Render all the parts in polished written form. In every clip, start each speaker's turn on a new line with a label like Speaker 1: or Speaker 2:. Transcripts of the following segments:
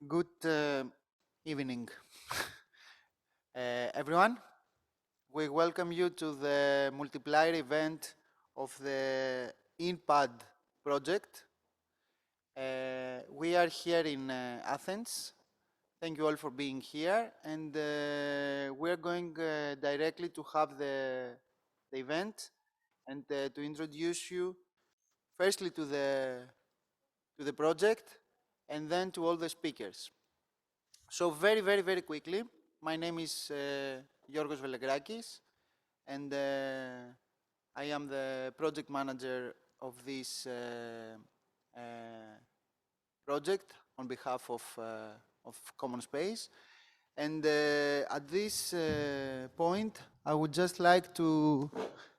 Speaker 1: Good evening, everyone. We welcome you to the Multiplier event of the INPAD project. We are here in Athens. Thank you all for being here, and we're going directly to have the event and to introduce you firstly to the project and then to all the speakers. So very quickly, my name is Velegrakis, and I am the project manager of this project on behalf of Commonspace. And at this point, I would just like to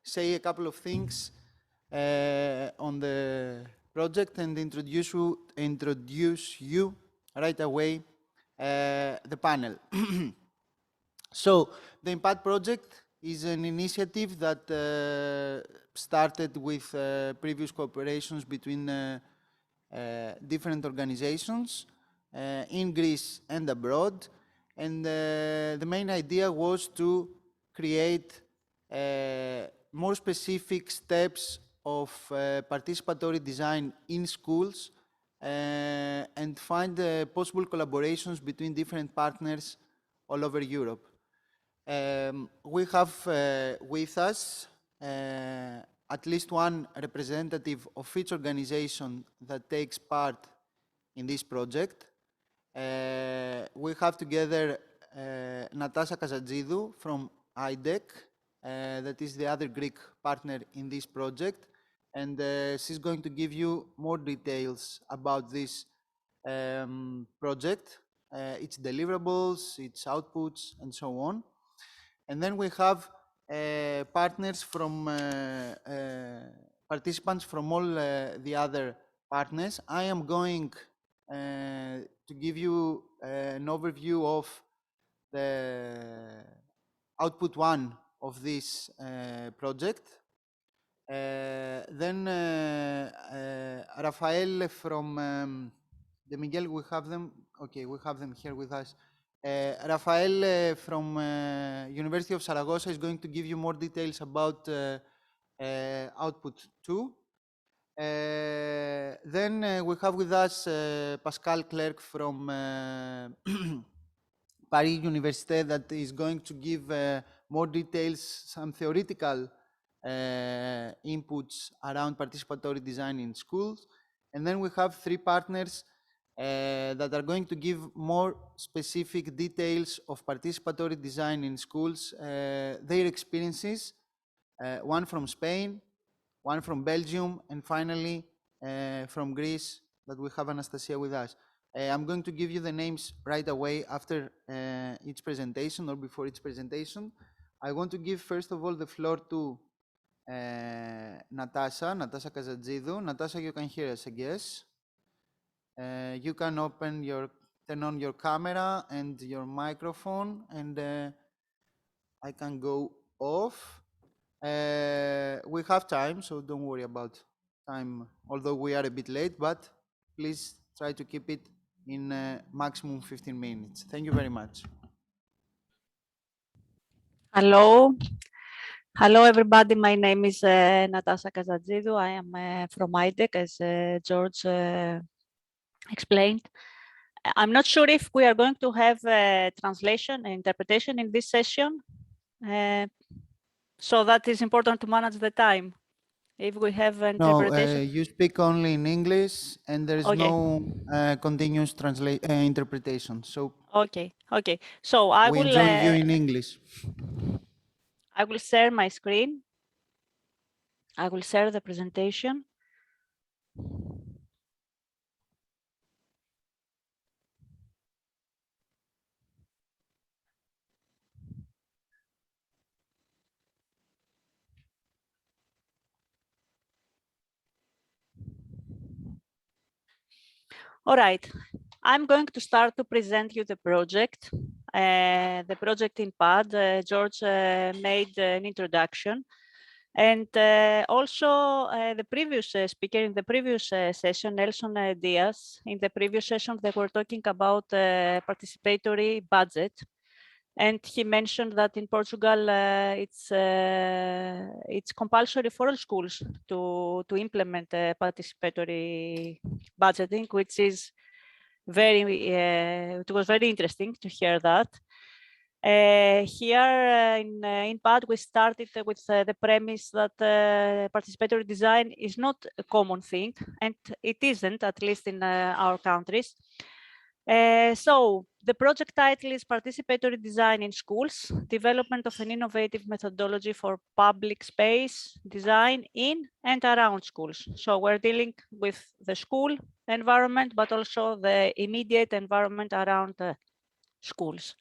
Speaker 1: say a couple of things on the project and introduce you right away the panel. So the INPAD project is an initiative that started with previous cooperations between different organizations in Greece and abroad. And the main idea was to create more specific steps of participatory design in schools and find possible collaborations between different partners all over Europe. We have with us at least one representative of each organization that takes part in this project. We have together Natasha Kazatsidou from IDEC, that is the other Greek partner in this project, and she's going to give you more details about this project, its deliverables, its outputs, and so on. And then we have partners from participants from all the other partners. I am going to give you an overview of the output one of this project. Then Rafael from De Miguel, we have them. Okay, we have them here with us. Rafael from University of Zaragoza is going to give you more details about output 2. Then we have with us Pascal Clerc from Paris Université that is going to give more details, some theoretical inputs around participatory design in schools. And then we have three partners that are going to give more specific details of participatory design in schools, their experiences, one from Spain, one from Belgium, and finally from Greece, that we have Anastasia with us. I'm going to give you the names right away after each presentation or before each presentation. I want to give first of all the floor to Natasha Kazatsidou. Natasha, you can hear us, I guess. You can turn on your camera and your microphone, and I can go off. We have time, so don't worry about time, although we are a bit late, but please try to keep it in maximum 15 minutes. Thank you very much.
Speaker 2: Hello. Hello, everybody. My name is Natasha Kazatsidou. I am from IDEC, as George explained. I'm not sure if we are going to have translation and interpretation in this session. So that is important to manage the time. If we have interpretation.
Speaker 1: No, you speak only in English, and there is no continuous interpretation. So
Speaker 2: okay. So I will
Speaker 1: join you in English.
Speaker 2: I will share my screen. I will share the presentation. All right, I'm going to start to present you the project. The project INPAD. George made an introduction. And also the previous speaker in the previous session, Nelson Diaz, in the previous session, they were talking about participatory budget. And he mentioned that in Portugal, it's compulsory for all schools to implement participatory budgeting, which is it was very interesting to hear that. Here in INPAD, we started with the premise that participatory design is not a common thing, and it isn't, at least in our countries. So the project title is Participatory Design in Schools, Development of an Innovative Methodology for Public Space Design in and Around Schools. So we're dealing with the school environment, but also the immediate environment around schools.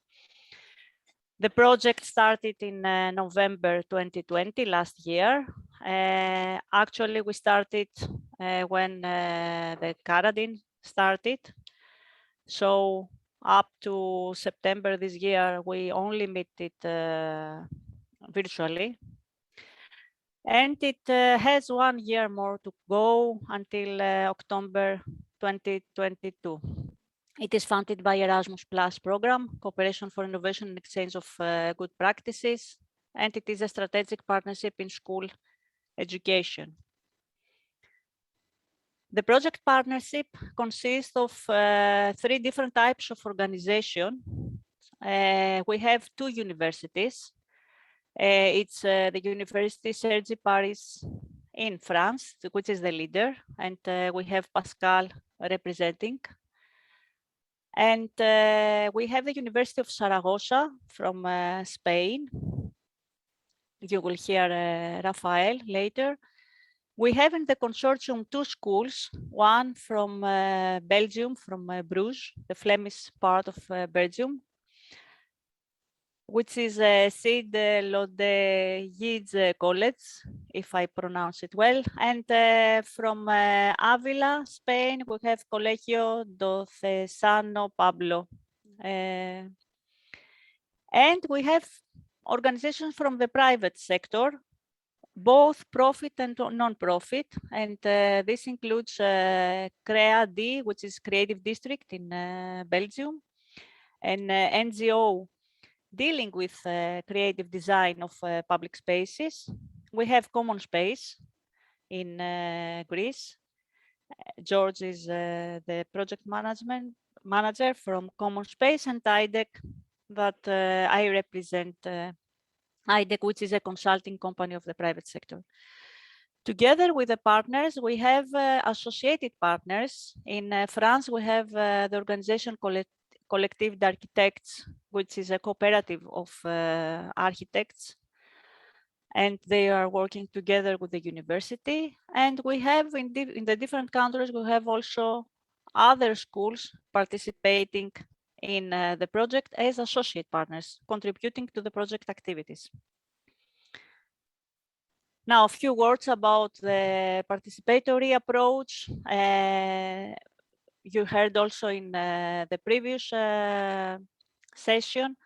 Speaker 2: The project started in November 2020, last year. Actually, we started when the quarantine started. So up to September this year, we only met it virtually. And it has 1 year more to go until October 2022. It is funded by Erasmus+ program, Cooperation for Innovation and Exchange of Good Practices, and it is a strategic partnership in school education. The project partnership consists of 3 different types of organization. We have 2 universities. It's the University Cergy Paris in France, which is the leader, and we have Pascal representing. And we have the University of Zaragoza from Spain. You will hear Rafael later. We have in the consortium 2 schools, one from Belgium, from Bruges, the Flemish part of Belgium, which is Sint-Lodewijkscollege, if I pronounce it well. And from Avila, Spain, we have Colegio, Diocesano, Pablo. And we have organizations from the private sector, both profit and non-profit. And this includes CREA-D, which is Creative District in Belgium, and NGO dealing with creative design of public spaces. We have Commonspace in Greece. George is the project manager from Commonspace, and IDEC that I represent, IDEC, which is a consulting company of the private sector. Together with the partners, we have associated partners. In France, we have the organization Collective d'Architects, which is a cooperative of architects, and they are working together with the university. And we have in the different countries, we have also other schools participating in the project as associate partners, contributing to the project activities. Now, a few words about the participatory approach. You heard also in the previous session,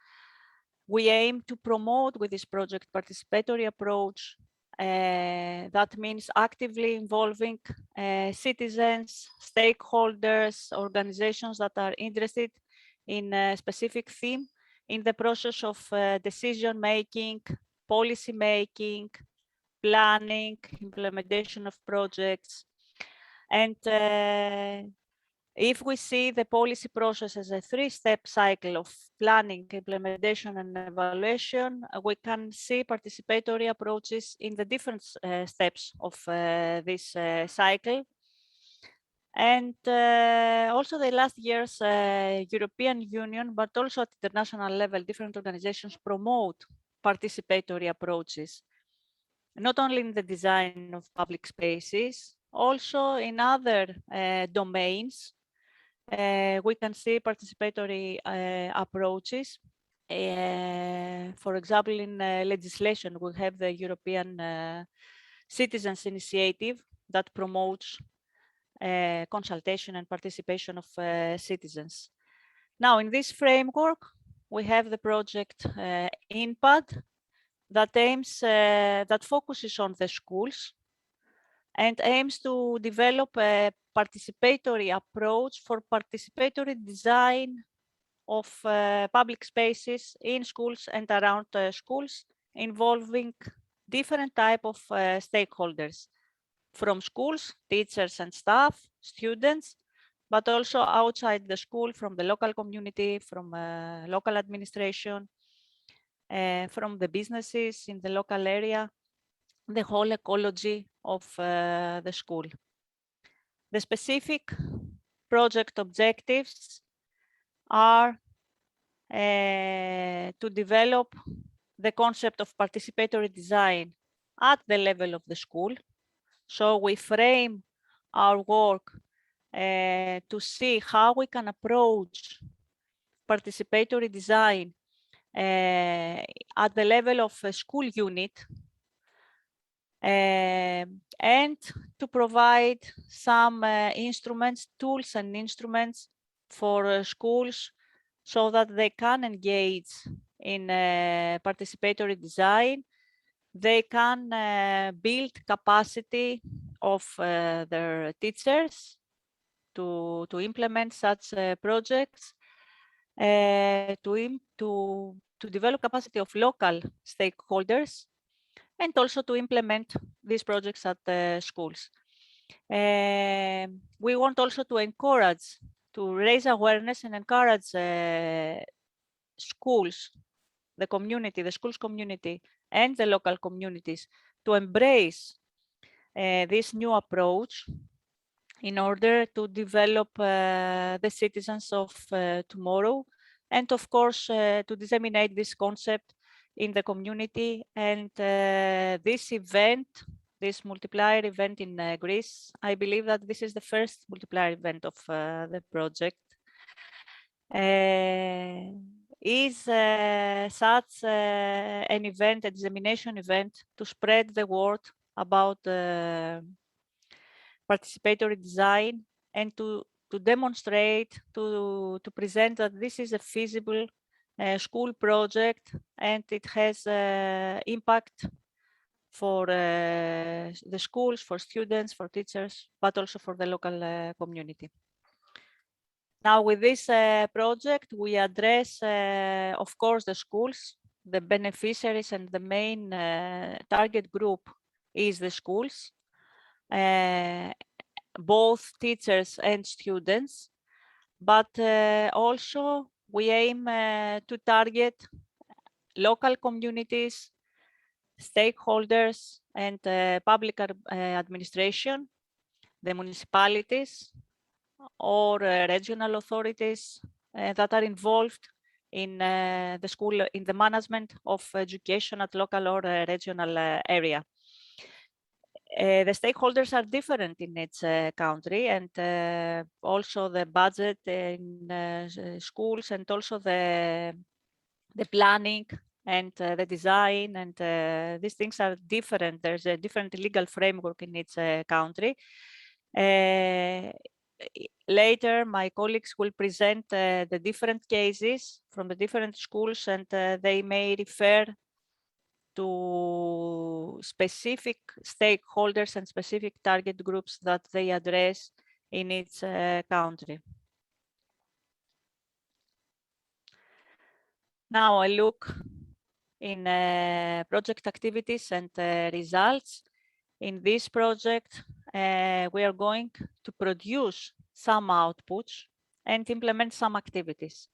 Speaker 2: we aim to promote with this project participatory approach. That means actively involving citizens, stakeholders, organizations that are interested in a specific theme in the process of decision making, policy making, planning, implementation of projects. And if we see the policy process as a 3-step cycle of planning, implementation, and evaluation, we can see participatory approaches in the different steps of this cycle. And also the last year's European Union, but also at international level, different organizations promote participatory approaches, not only in the design of public spaces, also in other domains. We can see participatory approaches. For example, in legislation, we have the European Citizens Initiative that promotes consultation and participation of citizens. Now, in this framework, we have the project INPAD that focuses on the schools and aims to develop a participatory approach for participatory design of public spaces in schools and around schools, involving different type of stakeholders, from schools, teachers and staff, students, but also outside the school, from the local community, from local administration, from the businesses in the local area, the whole ecology of the school. The specific project objectives are to develop the concept of participatory design at the level of the school. So we frame our work to see how we can approach participatory design at the level of a school unit, and to provide some instruments, tools and instruments for schools so that they can engage in participatory design. They can build capacity of their teachers to implement such projects, to develop capacity of local stakeholders, and also to implement these projects at the schools. We want also to encourage, to raise awareness and encourage schools, the community, the schools community, and the local communities to embrace this new approach in order to develop the citizens of tomorrow, and of course to disseminate this concept in the community. And this event, this multiplier event in Greece, I believe that this is the first multiplier event of the project, is such an event, a dissemination event, to spread the word about participatory design and to demonstrate, to present that this is a feasible school project and it has impact for the schools, for students, for teachers, but also for the local community. Now, with this project, we address, of course, the schools, the beneficiaries, and the main target group is the schools, both teachers and students, but also we aim to target local communities, stakeholders, and public administration, the municipalities, or regional authorities that are involved in the school, in the management of education at local or regional area. The stakeholders are different in each country, and also the budget in schools, and also the planning and the design, and these things are different. There's a different legal framework in each country. Later, my colleagues will present the different cases from the different schools, and they may refer to specific stakeholders and specific target groups that they address in each country. Now I look in project activities and results. In this project, we are going to produce some outputs and implement some activities.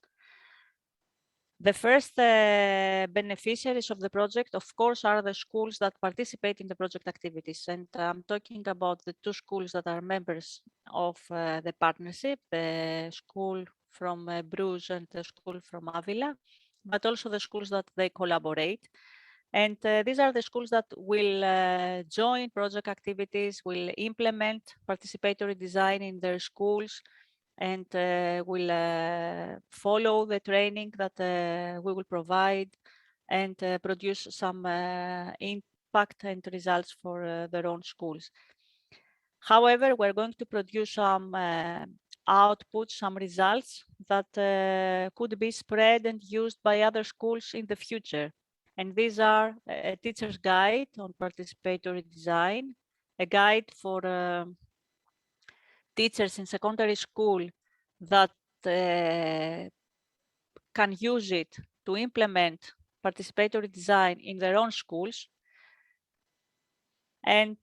Speaker 2: The first beneficiaries of the project, of course, are the schools that participate in the project activities. And I'm talking about the two schools that are members of the partnership, the school from Bruges and the school from Avila, but also the schools that they collaborate. And these are the schools that will join project activities, will implement participatory design in their schools, and will follow the training that we will provide, and produce some impact and results for their own schools. However, we're going to produce some outputs, some results that could be spread and used by other schools in the future. And these are a teacher's guide on participatory design, a guide for teachers in secondary school that can use it to implement participatory design in their own schools. And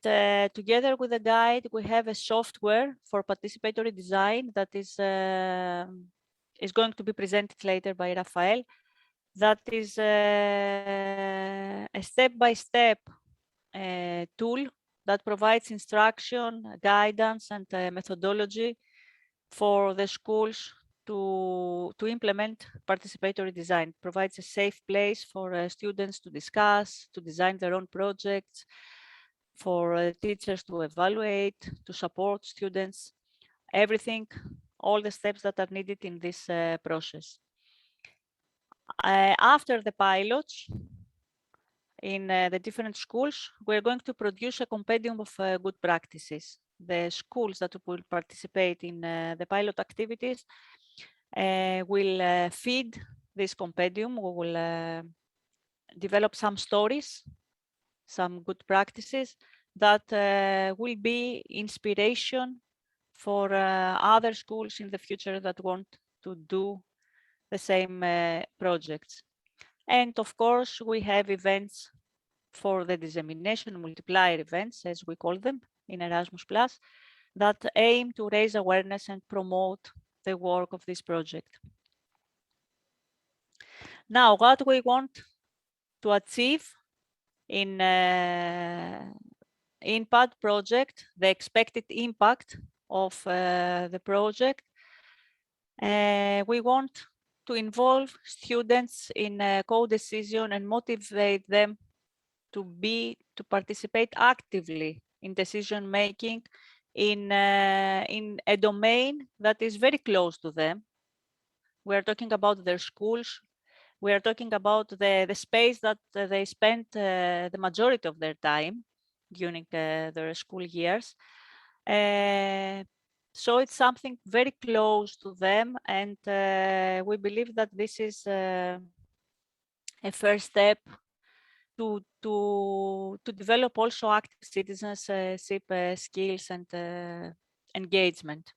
Speaker 2: together with the guide, we have a software for participatory design that is going to be presented later by Rafael. That is a step-by-step tool that provides instruction, guidance, and methodology for the schools to implement participatory design. It provides a safe place for students to discuss, to design their own projects, for teachers to evaluate, to support students, everything, all the steps that are needed in this process. After the pilots in the different schools, we're going to produce a compendium of good practices. The schools that will participate in the pilot activities will feed this compendium. We will develop some stories, some good practices that will be inspiration for other schools in the future that want to do the same projects. And of course, we have events for the dissemination, multiplier events, as we call them in Erasmus+, that aim to raise awareness and promote the work of this project. Now, what we want to achieve in INPAD project, the expected impact of the project, we want to involve students in co-decision and motivate them to participate actively in decision making in a domain that is very close to them. We are talking about their schools. We are talking about the space that they spend the majority of their time during their school years. So it's something very close to them, and we believe that this is a first step to develop also active citizenship skills and engagement.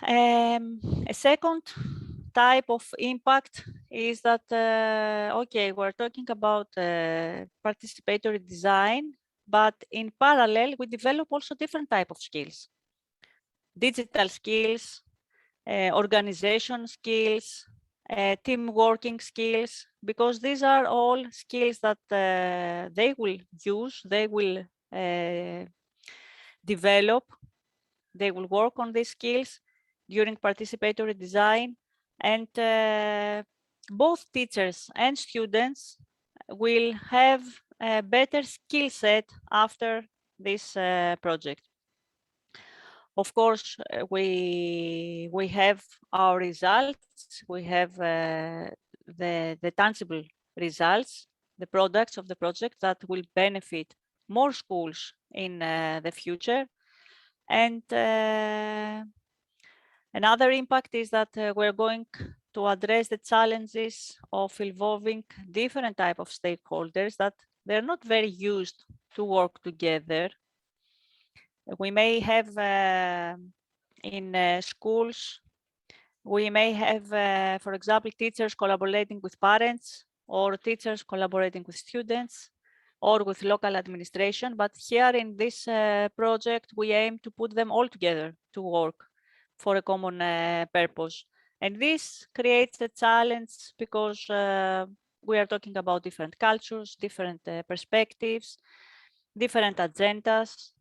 Speaker 2: A second type of impact is that, okay, we're talking about participatory design, but in parallel, we develop also different type of skills. Digital skills, organization skills, team working skills, because these are all skills that they will use, they will develop, they will work on these skills during participatory design, and both teachers and students will have a better skill set after this project. Of course, we have our results, we have the tangible results, the products of the project that will benefit more schools in the future. And another impact is that we're going to address the challenges of involving different type of stakeholders that they're not very used to work together. We may have in schools, we may have, for example, teachers collaborating with parents, or teachers collaborating with students, or with local administration. But here in this project, we aim to put them all together to work for a common purpose. And this creates a challenge because we are talking about different cultures, different perspectives, different agendas.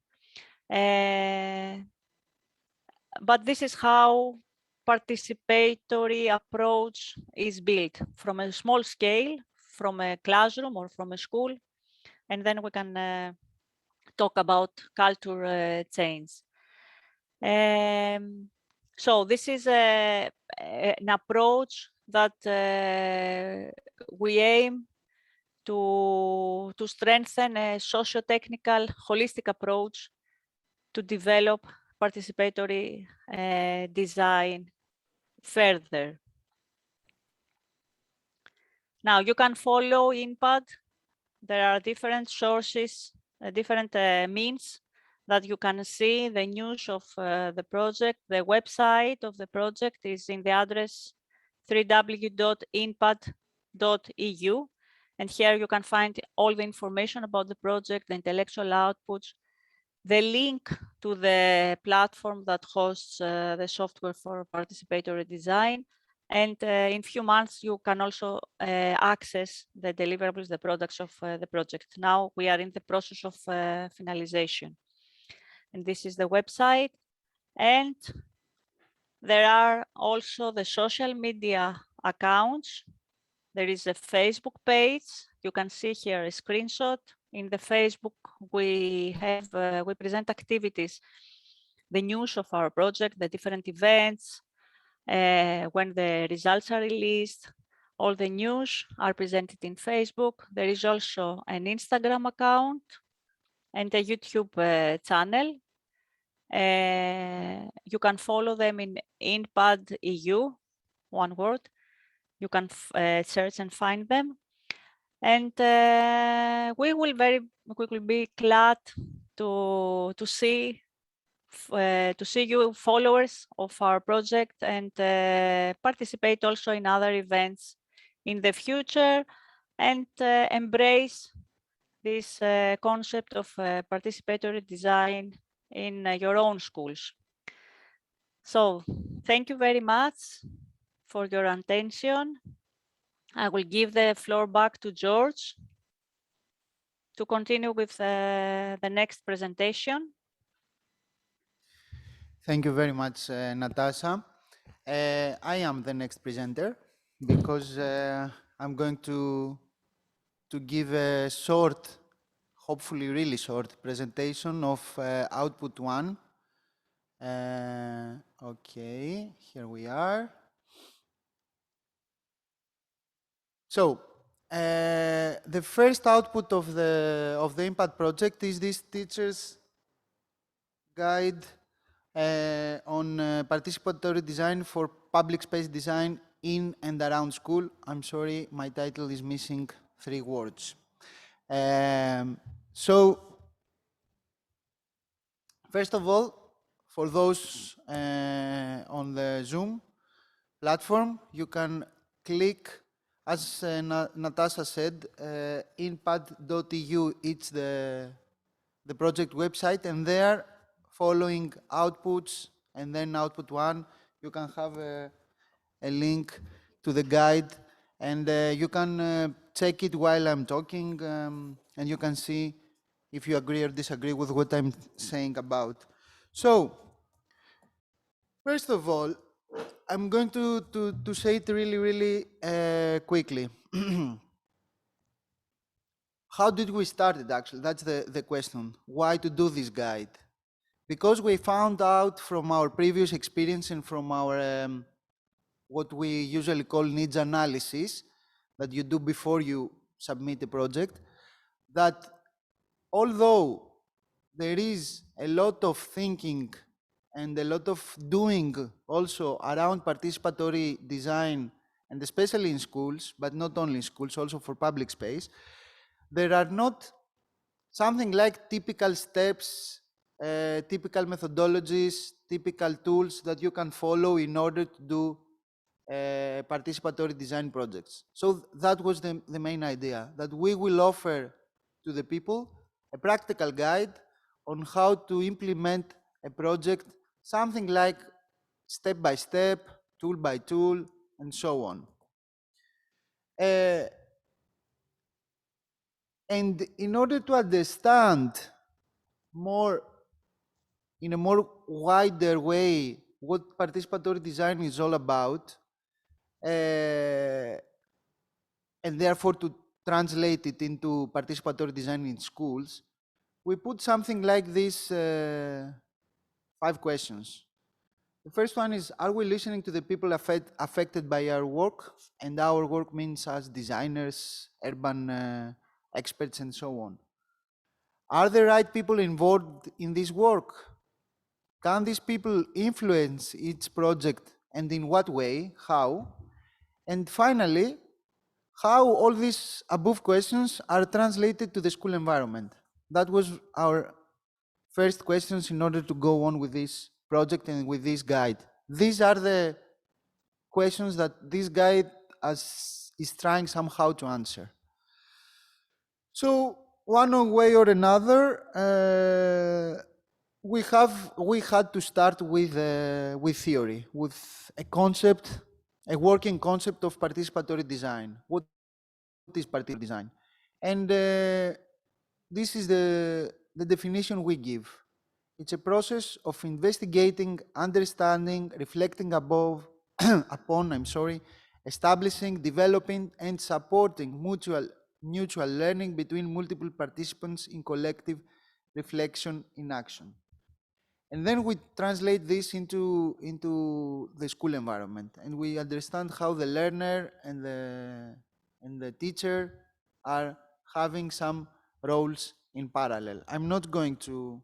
Speaker 2: But this is how participatory approach is built from a small scale, from a classroom or from a school, and then we can talk about culture change. So this is an approach that we aim to strengthen a socio-technical holistic approach to develop participatory design further. Now you can follow INPAD. There are different sources, different means that you can see the news of the project. The website of the project is in the address www.inpad.eu. And here you can find all the information about the project, the intellectual outputs, the link to the platform that hosts the software for participatory design. And in few months, you can also access the deliverables, the products of the project. Now we are in the process of finalization. And this is the website. And there are also the social media accounts. There is a Facebook page. You can see here a screenshot. In the Facebook, we present activities, the news of our project, the different events, when the results are released. All the news are presented in Facebook. There is also an Instagram account and a YouTube channel. You can follow them in INPAD EU, one word. You can search and find them. And we will be glad to see you followers of our project and participate also in other events in the future and embrace this concept of participatory design in your own schools. So thank you very much for your attention. I will give the floor back to George to continue with the next presentation.
Speaker 1: Thank you very much, Natasha. I am the next presenter because I'm going to give a short, hopefully really short, presentation of output one. Okay, here we are. So the first output of the INPAD project is this teacher's guide on participatory design for public space design in and around school. I'm sorry, my title is missing 3 words. So, first of all, for those on the Zoom platform, you can click, as Natasha said, inpad.eu, it's the project website, and there, following outputs and then output one, you can have a link to the guide, and you can check it while I'm talking, and you can see if you agree or disagree with what I'm saying about. So, first of all, I'm going to say it really quickly. How did we start it, actually? That's the question. Why to do this guide? Because we found out from our previous experience and from our what we usually call needs analysis that you do before you submit a project, that although there is a lot of thinking and a lot of doing also around participatory design, and especially in schools, but not only in schools, also for public space, there are not something like typical steps, typical methodologies, typical tools that you can follow in order to do participatory design projects. So that was the main idea, that we will offer to the people a practical guide on how to implement a project, something like step by step, tool by tool, and so on. And in order to understand more, in a more wider way, what participatory design is all about, and therefore to translate it into participatory design in schools, we put something like this 5 questions. The first one is, are we listening to the people affected by our work? And our work means as designers, urban experts, and so on. Are the right people involved in this work? Can these people influence each project, and in what way? How? And finally, how all these above questions are translated to the school environment. That was our first questions in order to go on with this project and with this guide. These are the questions that this guide is trying somehow to answer. So one way or another, we had to start with theory, with a concept, a working concept of participatory design. What is participatory design? And this is the definition we give. It's a process of investigating, understanding, reflecting above, upon, establishing, developing, and supporting mutual learning between multiple participants in collective reflection in action. And then we translate this into the school environment, and we understand how the learner and the teacher are having some roles in parallel. I'm not going to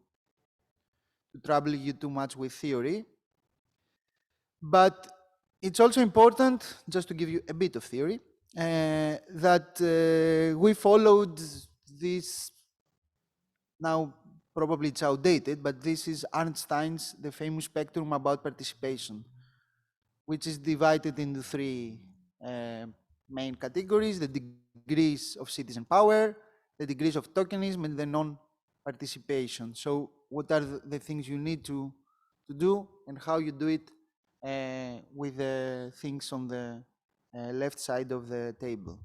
Speaker 1: trouble you too much with theory, but it's also important, just to give you a bit of theory, that we followed this. Now, probably it's outdated, but this is Einstein's, the famous spectrum about participation, which is divided into three main categories: the degrees of citizen power, the degrees of tokenism, and the non-participation. So what are the things you need to do and how you do it with the things on the left side of the table.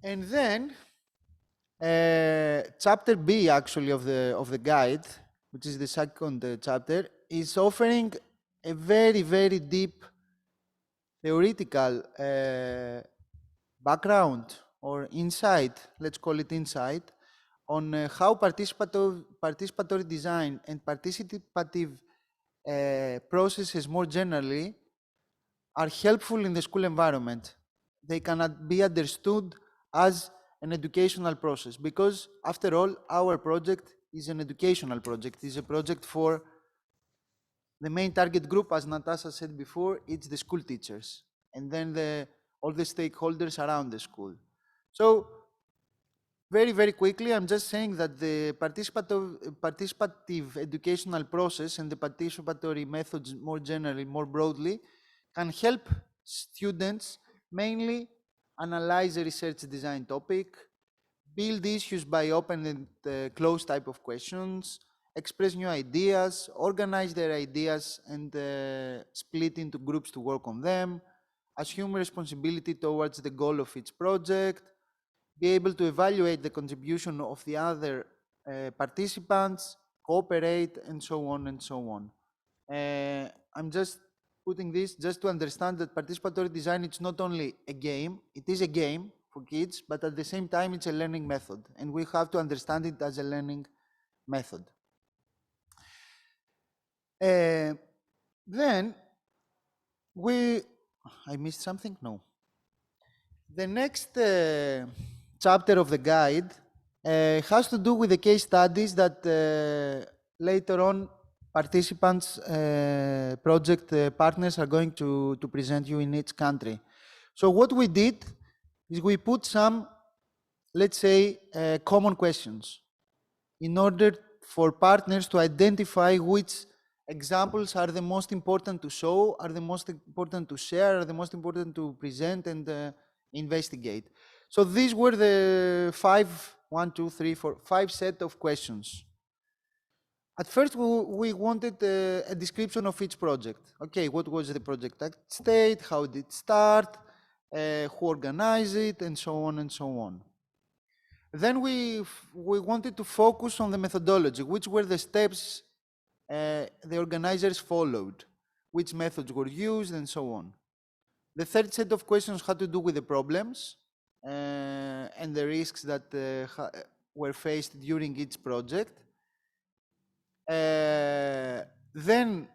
Speaker 1: And then chapter B, actually, of the guide, which is the second chapter, is offering a very, very deep theoretical background or insight, let's call it insight, on how participatory design and participative processes more generally are helpful in the school environment. They cannot be understood as an educational process, because after all, our project is an educational project. It's a project for the main target group, as Natasha said before, it's the school teachers, and then all the stakeholders around the school. So very, very quickly, I'm just saying that the participative educational process and the participatory methods more generally, more broadly, can help students mainly analyze a research design topic, build issues by open and closed type of questions, express new ideas, organize their ideas and split into groups to work on them, assume responsibility towards the goal of each project, be able to evaluate the contribution of the other participants, cooperate, and so on and so on. I'm just putting this just to understand that participatory design, it's not only a game, it is a game for kids, but at the same time, it's a learning method, and we have to understand it as a learning method. Then I missed something? No. The next chapter of the guide has to do with the case studies that later on participants, project partners are going to present you in each country. So what we did is we put some, let's say, common questions in order for partners to identify which examples are the most important to show, are the most important to share, are the most important to present and investigate. So these were the five set of questions. At first, we wanted a description of each project. Okay, what was the project state, how did it start, who organized it, and so on and so on. Then we wanted to focus on the methodology, which were the steps the organizers followed, which methods were used, and so on. The third set of questions had to do with the problems and the risks that were faced during each project. Then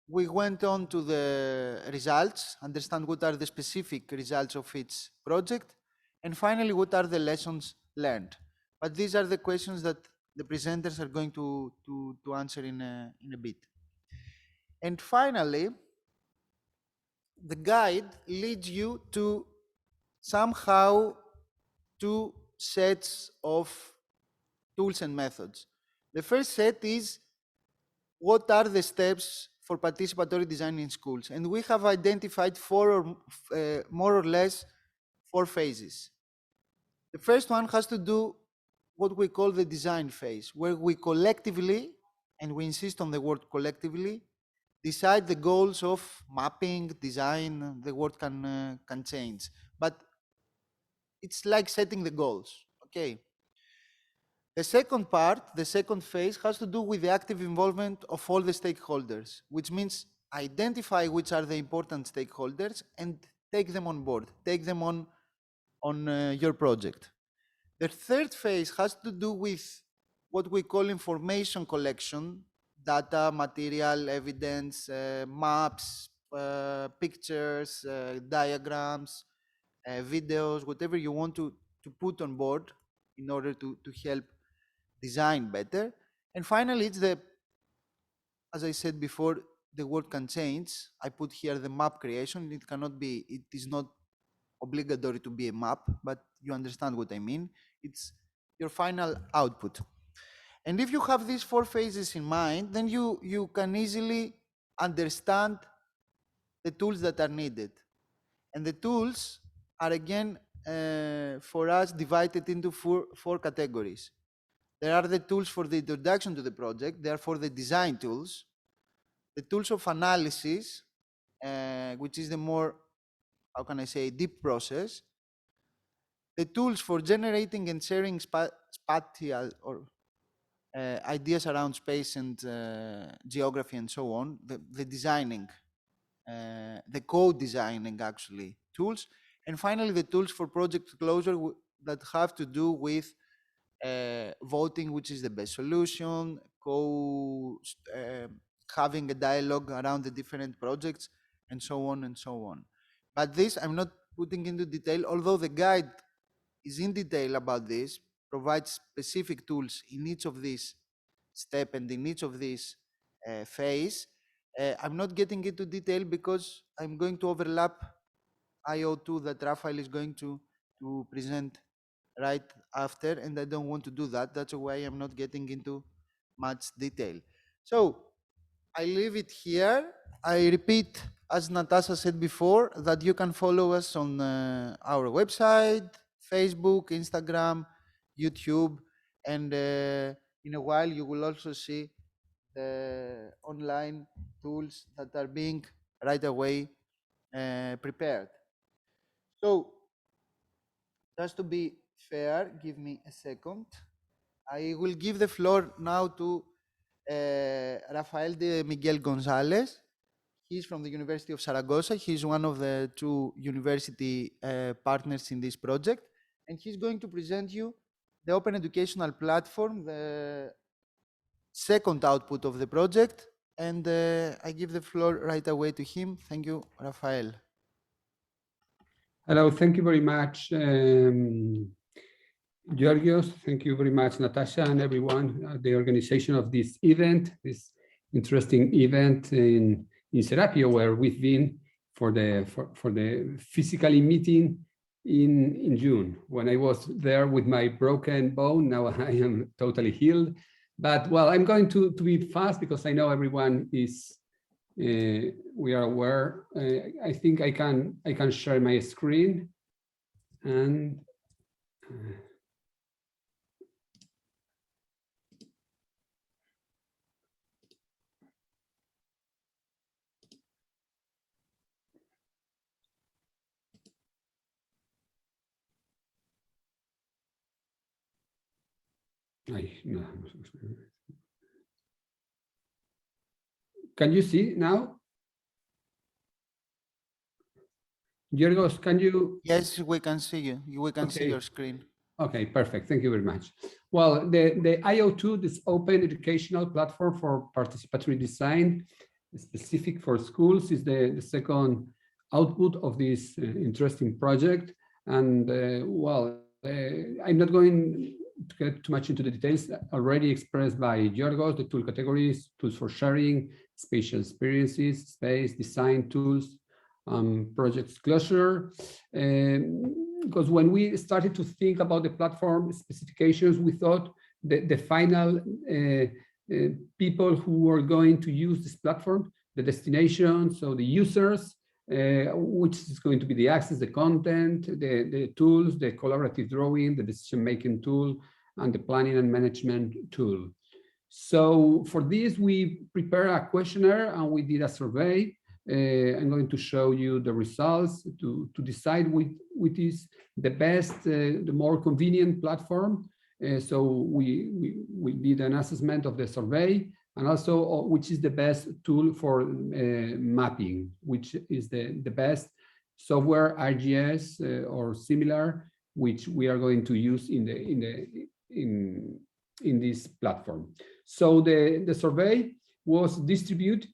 Speaker 1: we went on to the results, understand what are the specific results of each project, and finally, what are the lessons learned. But these are the questions that the presenters are going to answer in a bit. And finally, the guide leads you to somehow two sets of tools and methods. The first set is what are the steps for participatory design in schools? And we have identified more or less 4 phases. The first one has to do what we call the design phase, where we collectively, and we insist on the word collectively, decide the goals of mapping, design. The word can change, but it's like setting the goals, okay? The second part, the second phase, has to do with the active involvement of all the stakeholders, which means identify which are the important stakeholders and take them on board, take them on your project. The third phase has to do with what we call information collection, data, material, evidence, maps, pictures, diagrams, videos, whatever you want to put on board in order to help design better. And finally, it's as I said before, the word can change. I put here the map creation. It is not obligatory to be a map, but you understand what I mean. It's your final output. And if you have these 4 phases in mind, then you can easily understand the tools that are needed. And the tools are again, for us, divided into four categories. There are the tools for the introduction to the project. They are for the design tools. The tools of analysis, which is the more, how can I say, deep process. The tools for generating and sharing spatial or ideas around space and geography and so on. The designing, the co-designing actually tools. And finally, the tools for project closure that have to do with voting, which is the best solution, having a dialogue around the different projects, and so on and so on. But this I'm not putting into detail, although the guide is in detail about this, provides specific tools in each of these steps and in each of these phase. I'm not getting into detail because I'm going to overlap IO2 that Rafael is going to present right after, and I don't want to do that. That's why I'm not getting into much detail. So I leave it here. I repeat, as Natasha said before, that you can follow us on our website, Facebook, Instagram, YouTube, and in a while you will also see the online tools that are being right away prepared. So just to be fair, give me a second. I will give the floor now to Rafael de Miguel González. He's from the University of Zaragoza. He's one of the 2 university partners in this project. And he's going to present you the open educational platform, the second output of the project. And I give the floor right away to him. Thank you, Rafael.
Speaker 3: Hello, thank you very much, Georgios. Thank you very much, Natasha, and everyone, the organization of this event, this interesting event in Serapio, where we've been for the physically meeting in June. When I was there with my broken bone, now I am totally healed. But well, I'm going to be fast because I know everyone is. We are aware. I think I can share my screen and. No. Can you see now? Georgios, can you?
Speaker 1: Yes, we can see you. We can see your screen.
Speaker 3: Okay, perfect. Thank you very much. Well, the IO2, this open educational platform for participatory design, specific for schools, is the second output of this interesting project. And well, I'm not going to get too much into the details already expressed by Georgios, the tool categories, tools for sharing, spatial experiences, space, design tools, project closure. because when we started to think about the platform specifications, we thought that the final people who are going to use this platform, the destination, so the users, which is going to be the access, the content, the tools, the collaborative drawing, the decision-making tool, and the planning and management tool. So for this, we prepared a questionnaire and we did a survey. I'm going to show you the results to decide which is the best, the more convenient platform. So we did an assessment of the survey, and also which is the best tool for mapping, which is the best software, RGS or similar, which we are going to use in this platform. So the survey was distributed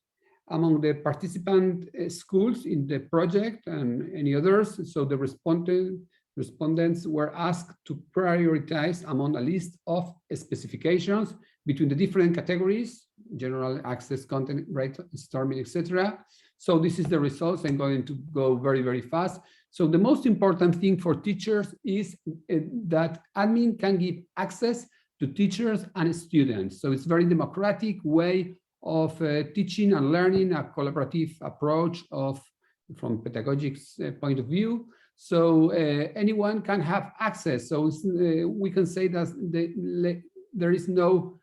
Speaker 3: among the participant schools in the project and any others. So the respondents were asked to prioritize among a list of specifications between the different categories: general access, content, brainstorming, etc. So this is the results. I'm going to go very, very fast. So the most important thing for teachers is that admin can give access to teachers and students. So it's very democratic way of teaching and learning, a collaborative approach from pedagogic point of view. So anyone can have access. So we can say that there is no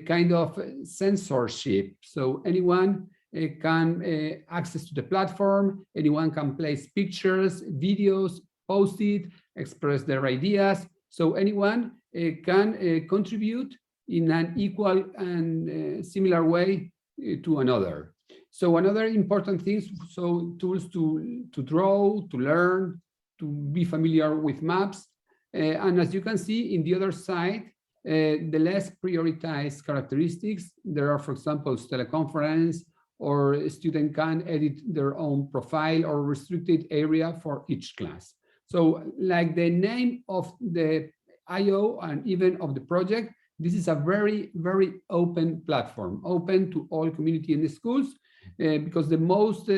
Speaker 3: kind of censorship. So anyone can access to the platform. Anyone can place pictures, videos, post it, express their ideas. So anyone can contribute in an equal and similar way to another. So another important thing, so tools to draw, to learn, to be familiar with maps. And as you can see in the other side, the less prioritized characteristics, there are, for example, teleconference, or a student can edit their own profile or restricted area for each class. So like the name of the IO and even of the project, this is a very, very open platform, open to all community in the schools, because the most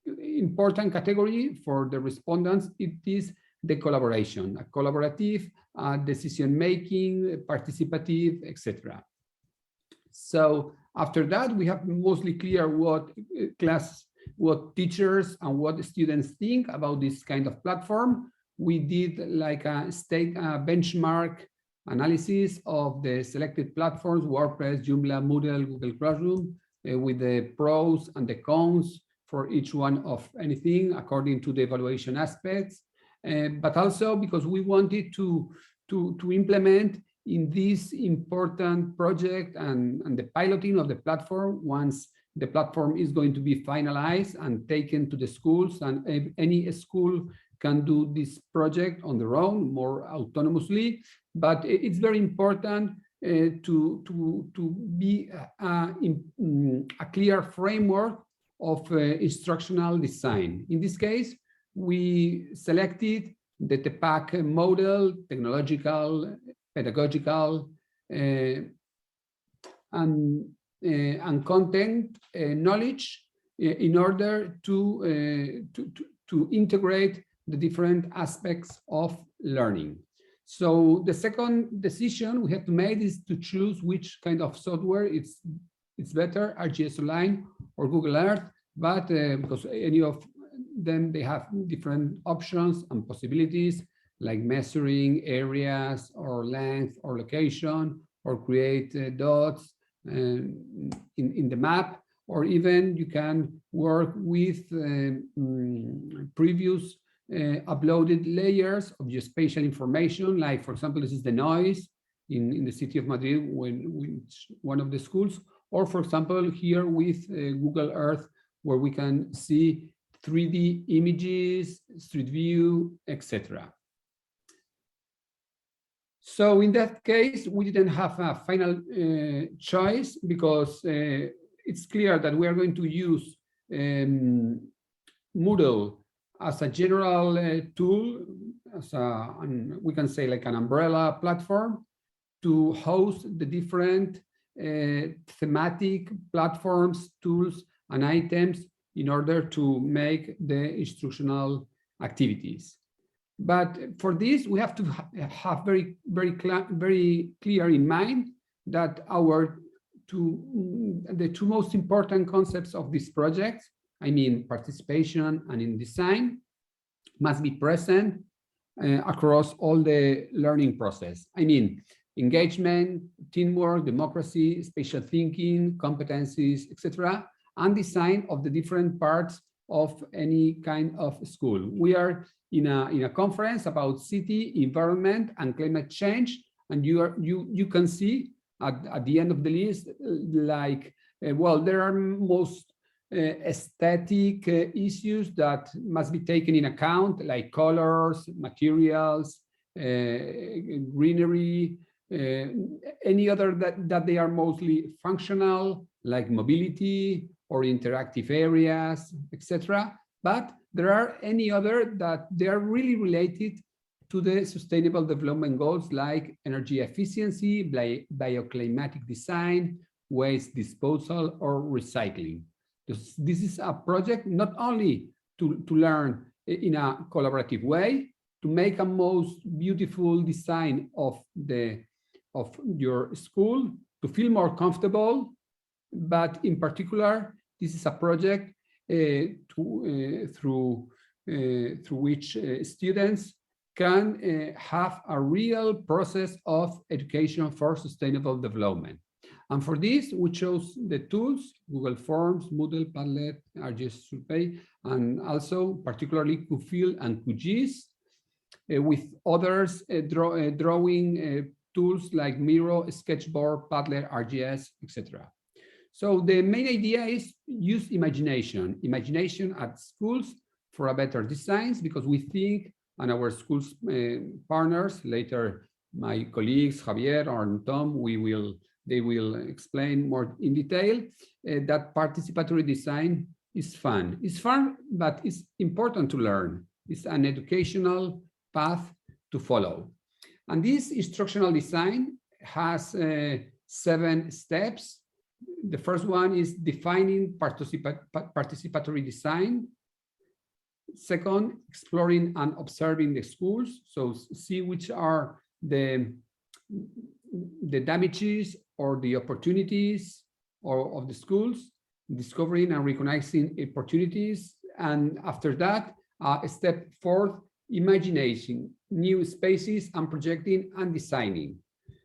Speaker 3: important category for the respondents, it is the collaboration, a collaborative, decision-making, participative, etc. So after that, we have mostly clear what teachers and what students think about this kind of platform. We did like a benchmark analysis of the selected platforms: WordPress, Joomla, Moodle, Google Classroom, with the pros and the cons for each one of anything according to the evaluation aspects. But also because we wanted to implement in this important project and the piloting of the platform, once the platform is going to be finalized and taken to the schools, and any school can do this project on their own, more autonomously. But it's very important to be a clear framework of instructional design. In this case, we selected the TEPAC model, technological, pedagogical, and content knowledge in order to integrate the different aspects of learning. So the second decision we have to make is to choose which kind of software it's better, ArcGIS Online or Google Earth, but because any of them, they have different options and possibilities, like measuring areas or length or location, or create dots in the map, or even you can work with previous uploaded layers of geospatial information, like, for example, this is the noise in the city of Madrid, one of the schools, or, for example, here with Google Earth, where we can see 3D images, Street View, etc. So in that case, we didn't have a final choice, because it's clear that we are going to use Moodle as a general tool, as we can say like an umbrella platform to host the different thematic platforms, tools, and items in order to make the instructional activities. But for this, we have to have very clear in mind that the two most important concepts of this project, I mean participation and in design, must be present across all the learning process. I mean engagement, teamwork, democracy, spatial thinking, competencies, etc., and design of the different parts of any kind of school. We are in a conference about city, environment, and climate change, and you can see at the end of the list, like, well, there are most aesthetic issues that must be taken in account, like colors, materials, greenery, any other that they are mostly functional, like mobility or interactive areas, etc. But there are any other that they are really related to the sustainable development goals, like energy efficiency, bioclimatic design, waste disposal, or recycling. This is a project not only to learn in a collaborative way, to make a most beautiful design of your school, to feel more comfortable, but in particular, this is a project through which students can have a real process of education for sustainable development. And for this, we chose the tools, Google Forms, Moodle, Padlet, RGS Survey, and also particularly QFIL and QGIS, with others drawing tools like Miro, Sketchboard, Padlet, RGS, etc. So the main idea is use imagination at schools for a better designs, because we think, and our schools partners, later my colleagues, Javier or Tom, they will explain more in detail that participatory design is fun. It's fun, but it's important to learn. It's an educational path to follow. And this instructional design has 7 steps. The first one is defining participatory design. Second, exploring and observing the schools. So see which are the damages or the opportunities of the schools, discovering and recognizing opportunities. And after that, step 4, imagination, new spaces and projecting and designing.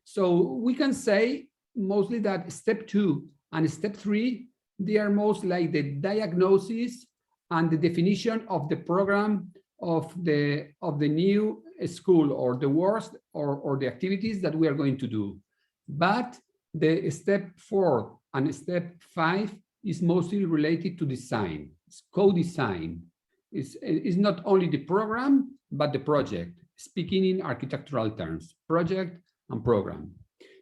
Speaker 3: So we can say mostly that step 2 and step 3, they are most like the diagnosis and the definition of the program of the new school, or the worst or the activities that we are going to do. But the step 4 and step 5 is mostly related to design. It's co-design. It's not only the program, but the project, speaking in architectural terms, project and program.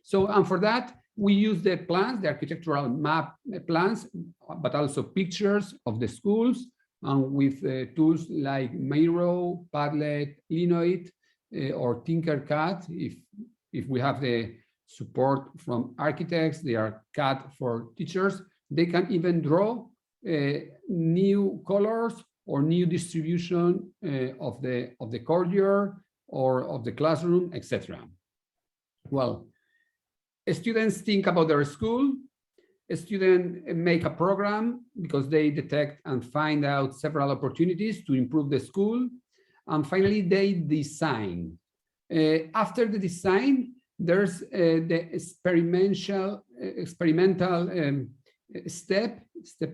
Speaker 3: So, and for that, we use the plans, the architectural map plans, but also pictures of the schools, and with tools like Miro, Padlet, Linoid, or Tinkercad. If we have the support from architects, they are CAD for teachers. They can even draw new colors or new distribution of the corridor or of the classroom, etc. Well, students think about their school. Students make a program because they detect and find out several opportunities to improve the school. And finally, they design. After the design, there's the experimental step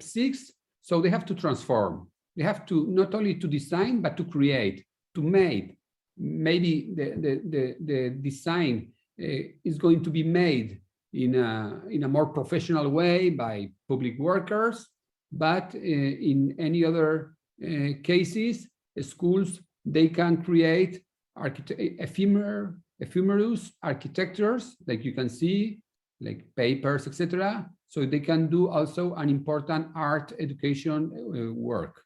Speaker 3: 6. So they have to transform. They have to not only to design, but to create, to make. Maybe the design is going to be made in a more professional way by public workers, but in any other cases, schools, they can create ephemerous architectures, like you can see, like papers, etc. So they can do also an important art education work.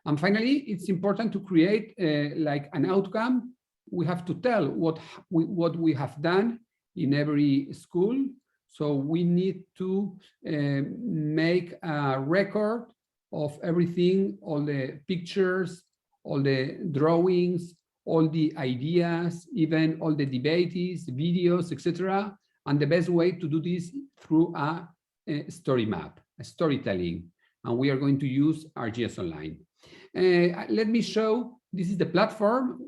Speaker 3: And finally, it's important to create like an outcome. We have to tell what we have done in every school. So we need to make a record of everything, all the pictures, all the drawings, all the ideas, even all the debates, videos, etc. And the best way to do this through a story map, a storytelling. And we are going to use RGS Online. Let me show, this is the platform.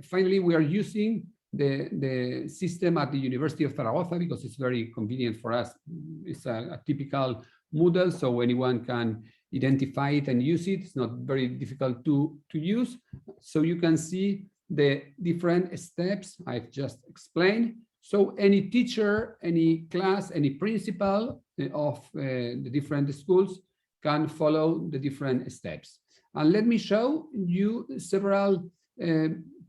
Speaker 3: Finally, we are using the system at the University of Zaragoza because it's very convenient for us. It's a typical Moodle, so anyone can identify it and use it. It's not very difficult to use. So you can see the different steps I've just explained. So any teacher, any class, any principal of the different schools can follow the different steps. And let me show you several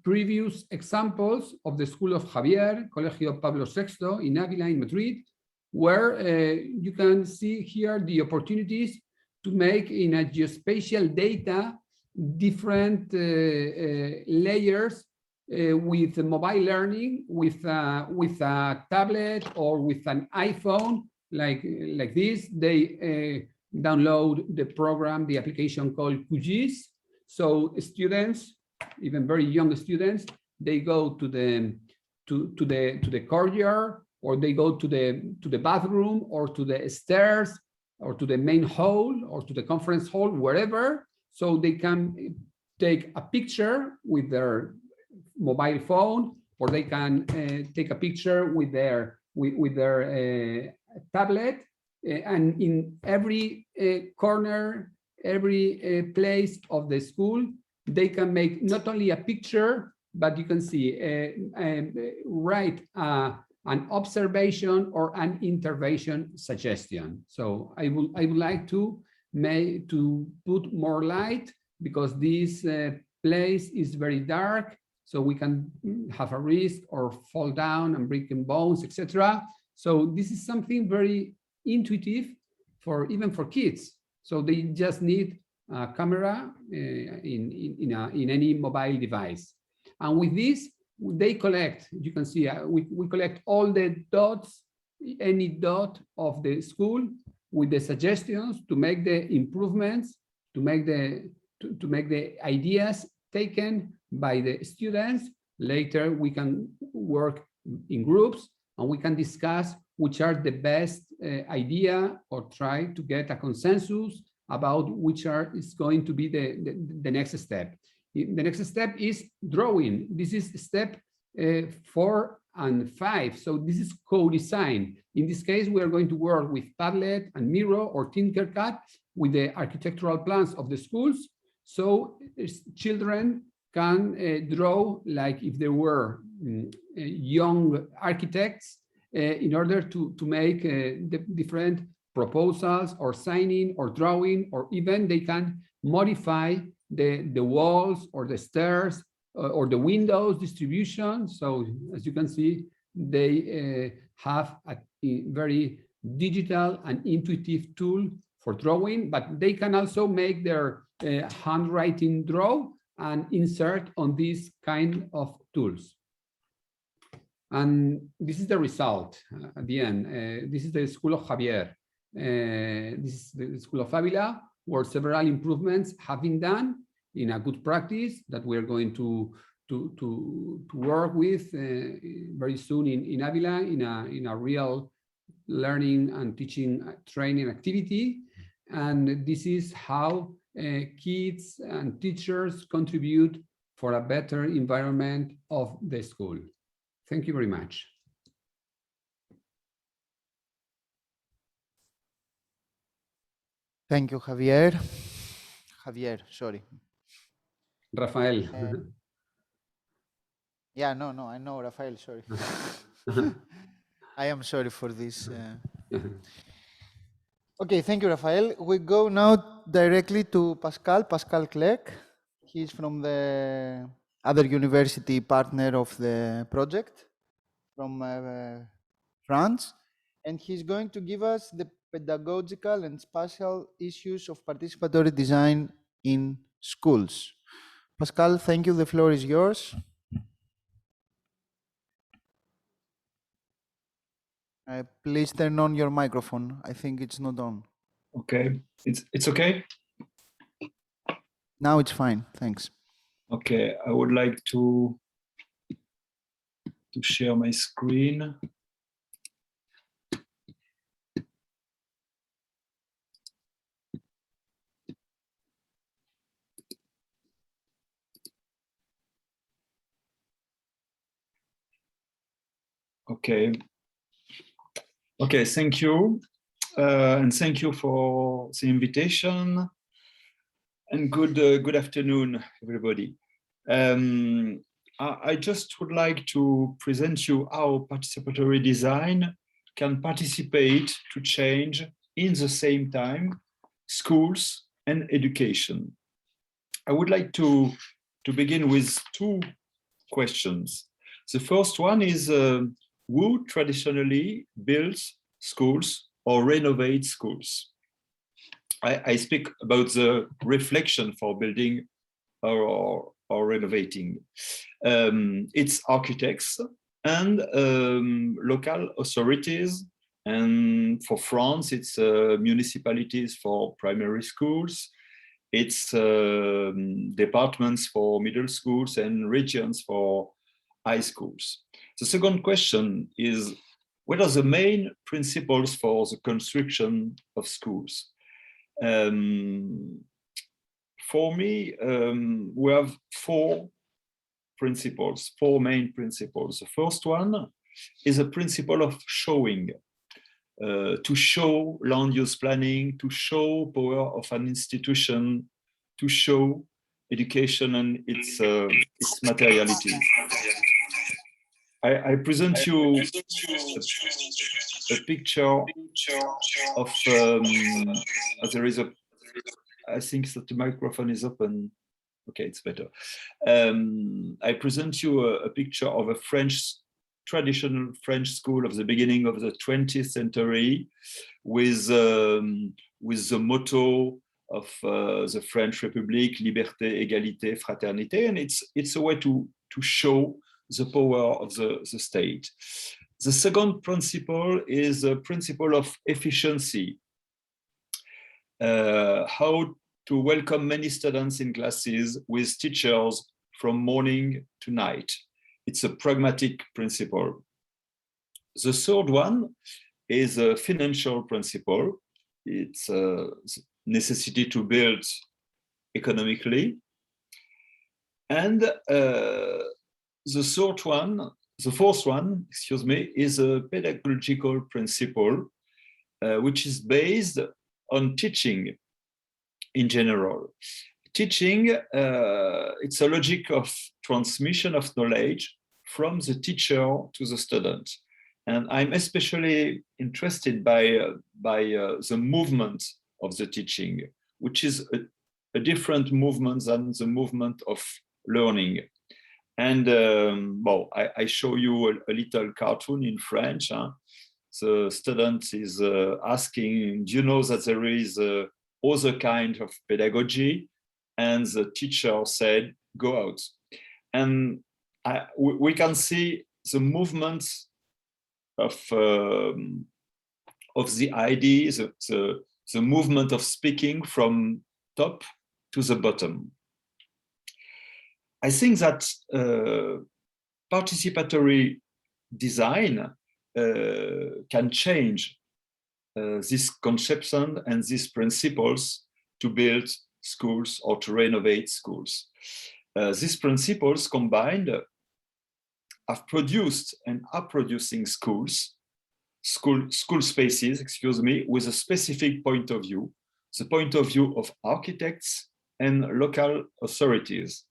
Speaker 3: previous examples of the School of Javier, Colegio Pablo VI in Avila in Madrid, where you can see here the opportunities to make in a geospatial data different layers with mobile learning, with a tablet or with an iPhone like this. They download the program, the application called QGIS. So students, even very young students, they go to the courtyard, or they go to the bathroom, or to the stairs, or to the main hall, or to the conference hall, wherever. So they can take a picture with their mobile phone, or they can take a picture with their tablet, and in every corner, every place of the school, they can make not only a picture, but you can see write an observation or an intervention suggestion. So I would like to put more light, because this place is very dark, so we can have a risk or fall down and breaking bones, etc. So this is something very intuitive even for kids. So they just need a camera in any mobile device. And with this, they collect, you can see, we collect all the dots, any dot of the school, with the suggestions to make the improvements, to make the ideas taken by the students. Later, we can work in groups and we can discuss which are the best idea, or try to get a consensus about which is going to be the next step. The next step is drawing. This is step 4 and 5. So this is co-design. In this case, we are going to work with Padlet and Miro or Tinkercad with the architectural plans of the schools. So children can draw like if they were young architects, in order to make the different proposals or signing or drawing, or even they can modify the walls or the stairs or the windows distribution. So as you can see, they have a very digital and intuitive tool for drawing, but they can also make their handwriting draw and insert on these kind of tools. And this is the result at the end. This is the School of Javier. This is the School of Avila, where several improvements have been done in a good practice that we are going to work with very soon in Avila in a real learning and teaching training activity. And this is how kids and teachers contribute for a better environment of the school. Thank you very much.
Speaker 1: Thank you, Javier. Sorry.
Speaker 3: Rafael.
Speaker 1: Yeah, no, I know, Rafael, sorry. I am sorry for this. Okay, thank you, Rafael. We go now directly to Pascal Clerc. He's from the other university partner of the project from France, and he's going to give us the pedagogical and spatial issues of participatory design in schools. Pascal, thank you. The floor is yours. Please turn on your microphone. I think it's not on.
Speaker 4: Okay, it's okay.
Speaker 1: Now it's fine. Thanks.
Speaker 4: Okay, I would like to share my screen. Okay. Okay, thank you. And thank you for the invitation. And good afternoon, everybody. I just would like to present you how participatory design can participate to change in the same time schools and education. I would like to begin with two questions. The first one is who traditionally builds schools or renovates schools? I speak about the reflection for building or renovating. It's architects and local authorities. And for France, it's municipalities for primary schools. It's departments for middle schools and regions for high schools. The second question is, what are the main principles for the construction of schools? For me, we have four main principles. The first one is a principle of showing, to show land use planning, to show power of an institution, to show education and its materiality. I present you a picture of, there is a, I think that the microphone is open. Okay, it's better. I present you a picture of a traditional French school of the beginning of the 20th century with the motto of the French Republic, Liberté, Égalité, Fraternité. And it's a way to show the power of the state. The second principle is a principle of efficiency. How to welcome many students in classes with teachers from morning to night. It's a pragmatic principle. The third one is a financial principle. It's a necessity to build economically. And the fourth one, excuse me, is a pedagogical principle, which is based on teaching in general. Teaching, it's a logic of transmission of knowledge from the teacher to the student. And I'm especially interested by the movement of the teaching, which is a different movement than the movement of learning. And well, I show you a little cartoon in French. Huh? The student is asking, do you know that there is other kind of pedagogy? And the teacher said, go out. And we can see the movement of the ideas, the movement of speaking from top to the bottom. I think that participatory design can change this conception and these principles to build schools or to renovate schools. These principles combined have produced and are producing school spaces, excuse me, with a specific point of view, the point of view of architects and local authorities.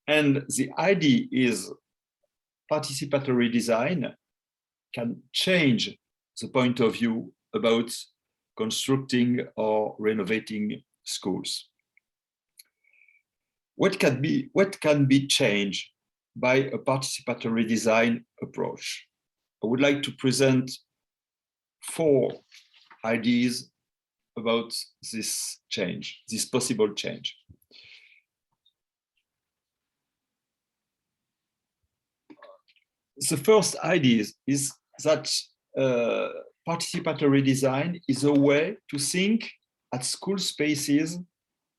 Speaker 4: And the idea is participatory design can change the point of view about constructing or renovating schools. What can be changed by a participatory design approach? I would like to present 4 ideas about this change, this possible change. The first idea is that participatory design is a way to think at school spaces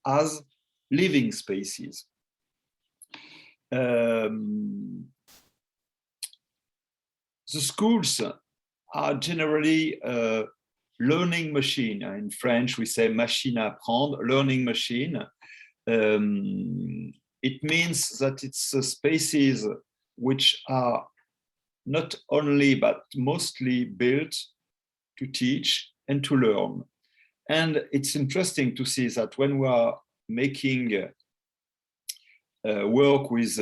Speaker 4: as living spaces. The schools are generally learning machine. In French, we say machine à apprendre, learning machine. It means that it's spaces which are not only, but mostly built to teach and to learn. And it's interesting to see that when we are making work with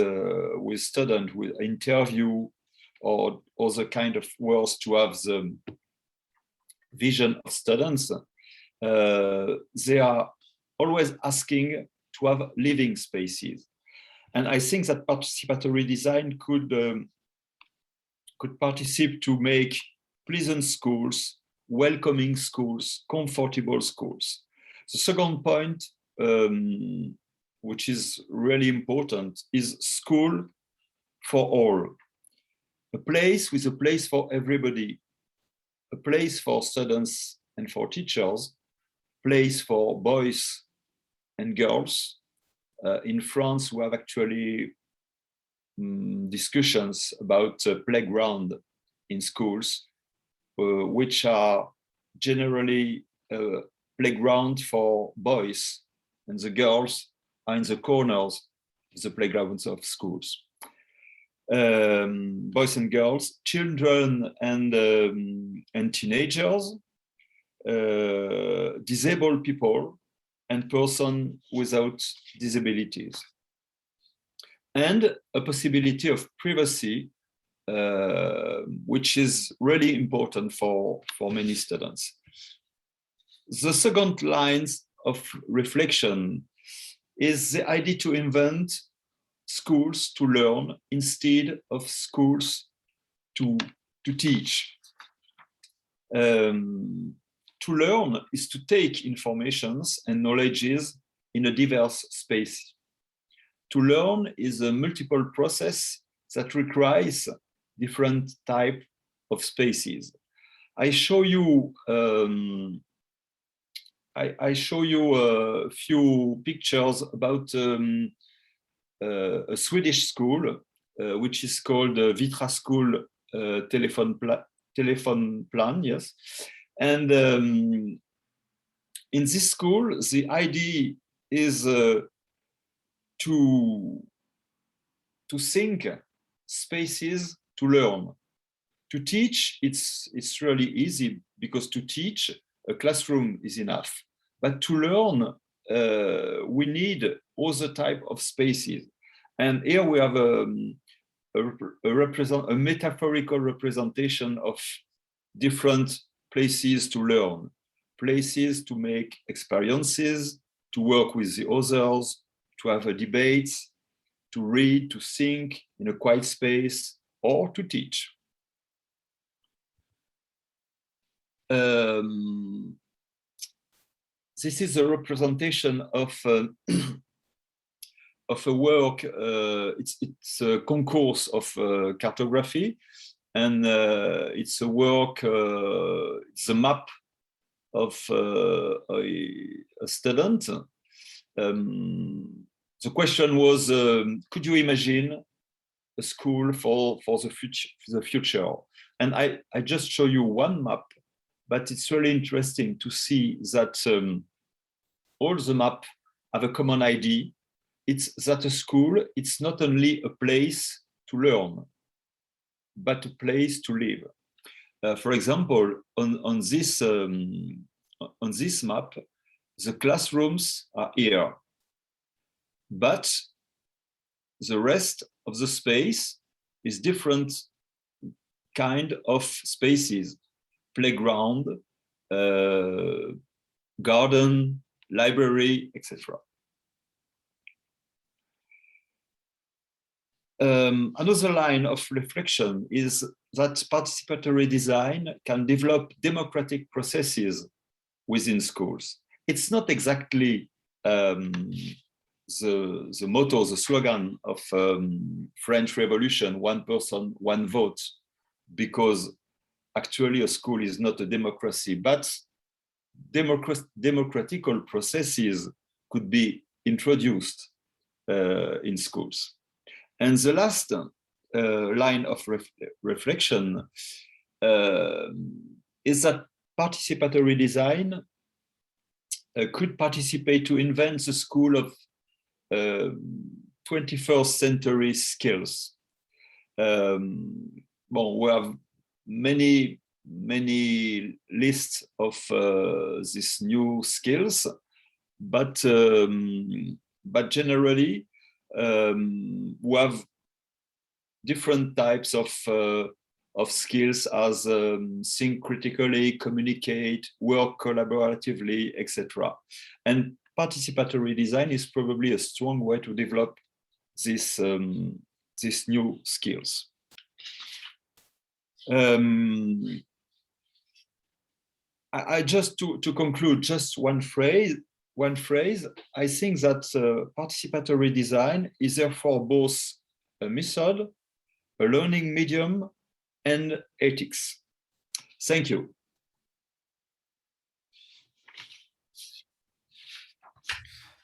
Speaker 4: students, with interview or other kind of works to have the vision of students, they are always asking to have living spaces. And I think that participatory design could participate to make pleasant schools, welcoming schools, comfortable schools. The second point, which is really important, is school for all. A place with a place for everybody, a place for students and for teachers, place for boys and girls. In France, we have actually discussions about playground in schools, which are generally a playground for boys, and the girls are in the corners of the playgrounds of schools. Boys and girls, children and teenagers, disabled people, and persons without disabilities. And a possibility of privacy, which is really important for many students. The second line of reflection is the idea to invent schools to learn instead of schools to teach. To learn is to take informations and knowledges in a diverse space. To learn is a multiple process that requires different type of spaces. I show you a few pictures about a Swedish school, which is called Vitra School Telefonplan, yes. And in this school, the idea is to think spaces to learn. To teach, it's really easy, because to teach, a classroom is enough. But to learn, we need other type of spaces. And here we have a metaphorical representation of different places to learn, places to make experiences, to work with the others, to have a debate, to read, to think in a quiet space, or to teach. This is a representation of a work. It's a concourse of cartography, and it's a work. It's a map of a student. The question was, could you imagine a school for the future? And I just show you one map, but it's really interesting to see that all the maps have a common idea. It's that a school, it's not only a place to learn, but a place to live. For example, on this map, the classrooms are here, but the rest of the space is different kind of spaces: playground, garden, library, etc. Another line of reflection is that participatory design can develop democratic processes within schools. It's not exactly the motto, the slogan of French Revolution, one person, one vote, because actually a school is not a democracy, but democratical processes could be introduced in schools. And the last line of reflection is that participatory design could participate to invent the school of 21st century skills. Well, we have many lists of these new skills, but generally we have different types of skills as think critically, communicate, work collaboratively, etc. And participatory design is probably a strong way to develop these new skills. I just to conclude, just one phrase. I think that participatory design is therefore both a method, a learning medium, and ethics. Thank you.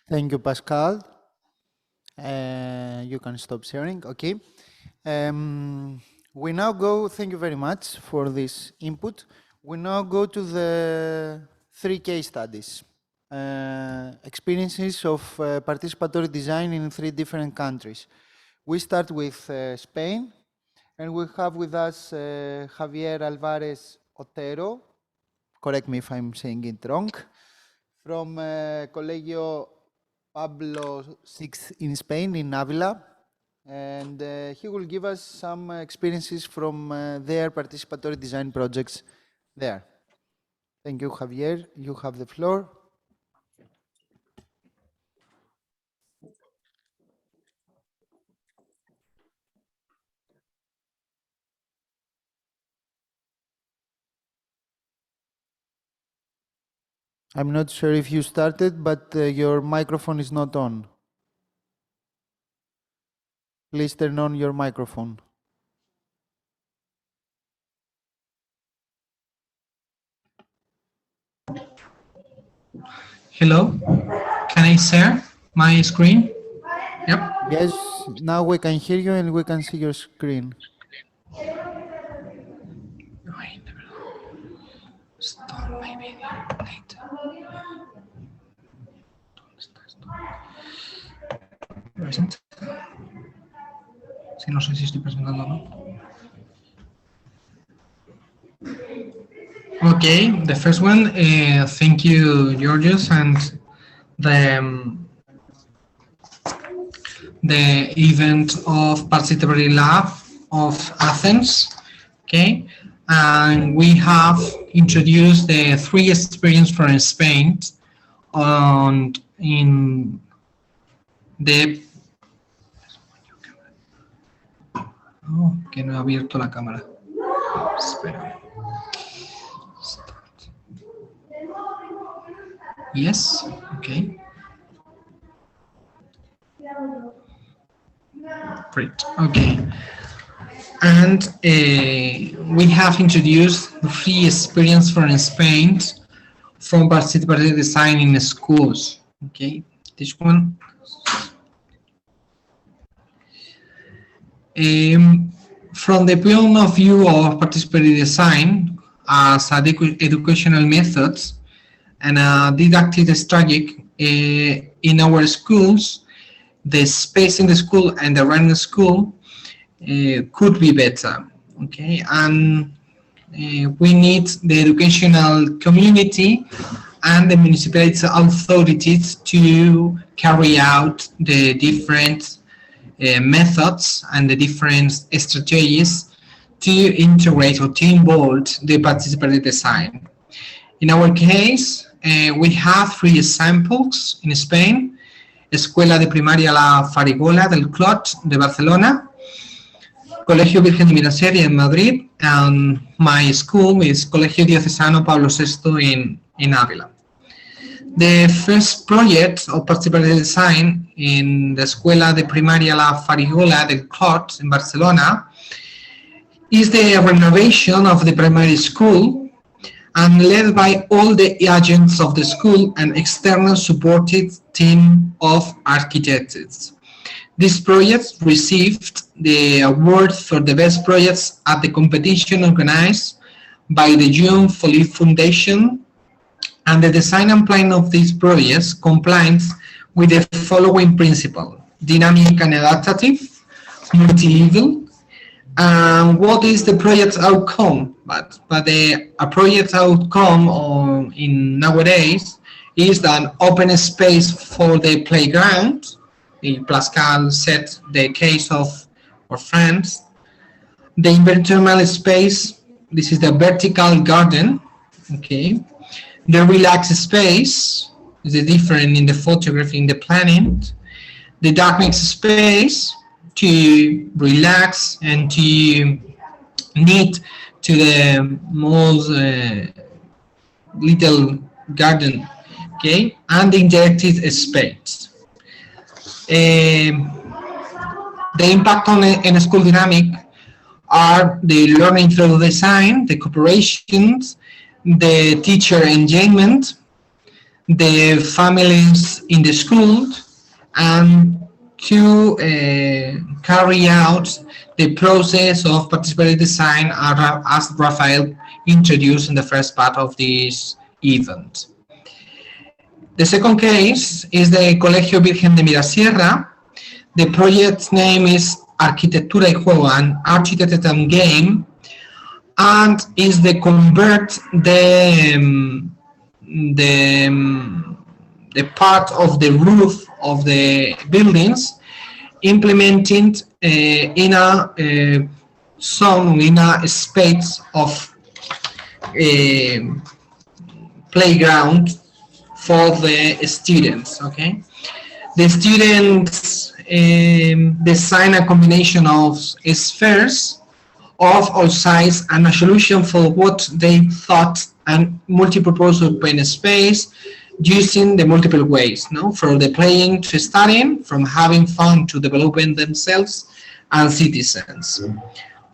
Speaker 1: Thank you, Pascal. You can stop sharing. Okay. We now go, thank you very much for this input. We now go to the 3 case studies. Experiences of participatory design in 3 different countries. We start with Spain, and we have with us Javier Alvarez Otero, correct me if I'm saying it wrong, from Colegio Pablo 6 in Spain, in Avila. And he will give us some experiences from their participatory design projects there. Thank you, Javier. You have the floor. I'm not sure if you started, but your microphone is not on. Please turn on your microphone.
Speaker 5: Hello, can I share my screen? Yep.
Speaker 1: Yes, now we can hear you and we can see your screen.
Speaker 5: Stop my video later. Present. Sí, no sé si estoy presentando o no. Okay, the first one, thank you, Georgios, and the event of Participatory Lab of Athens. Okay, and we have introduced the 3 experiences from Spain on in the. Oh, que no he abierto la cámara. Espera. Start. Yes, okay. Great, okay. And we have introduced the 3 experience from Spain from participatory design in schools. Okay, this one. From the point of view of participatory design as educational methods and a didactic strategy in our schools, the space in the school and the running school could be better. Okay, and we need the educational community and the municipality authorities to carry out the different methods and the different strategies to integrate or to involve the participatory design. In our case, we have 3 examples in Spain: Escuela de Primaria La Farigola del Clot de Barcelona, Colegio Virgen de Miraseria in Madrid, and my school is Colegio Diocesano Pablo VI in Avila. The first project of participatory design in the Escuela de Primaria La Farigola del Clot in Barcelona is the renovation of the primary school, and led by all the agents of the school and external supported team of architects. These projects received the award for the best projects at the competition organized by the Jean Folly Foundation, and the design and plan of these projects complies with the following principle: dynamic and adaptive, multi-level. And what is the project outcome? But a project outcome in nowadays is an open space for the playground. Pascal said the case of our friends. The invertical space, this is the vertical garden, okay. The relaxed space is different in the photography, in the planning. The darkness space to relax and to need to the most little garden, okay, and the interactive space. The impact on a school dynamic are the learning through design, the cooperations, the teacher engagement, the families in the school, and to carry out the process of participatory design as Rafael introduced in the first part of this event. The second case is the Colegio Virgen de Mirasierra. The project's name is Arquitectura y Juego, an architecture and game, and is the convert the part of the roof of the buildings, implementing in a zone, in a space of playground for the students. Okay, the students design a combination of spheres of all sizes and a solution for what they thought and multi-purpose open space, using the multiple ways, no? From the playing to studying, from having fun to developing themselves and citizens.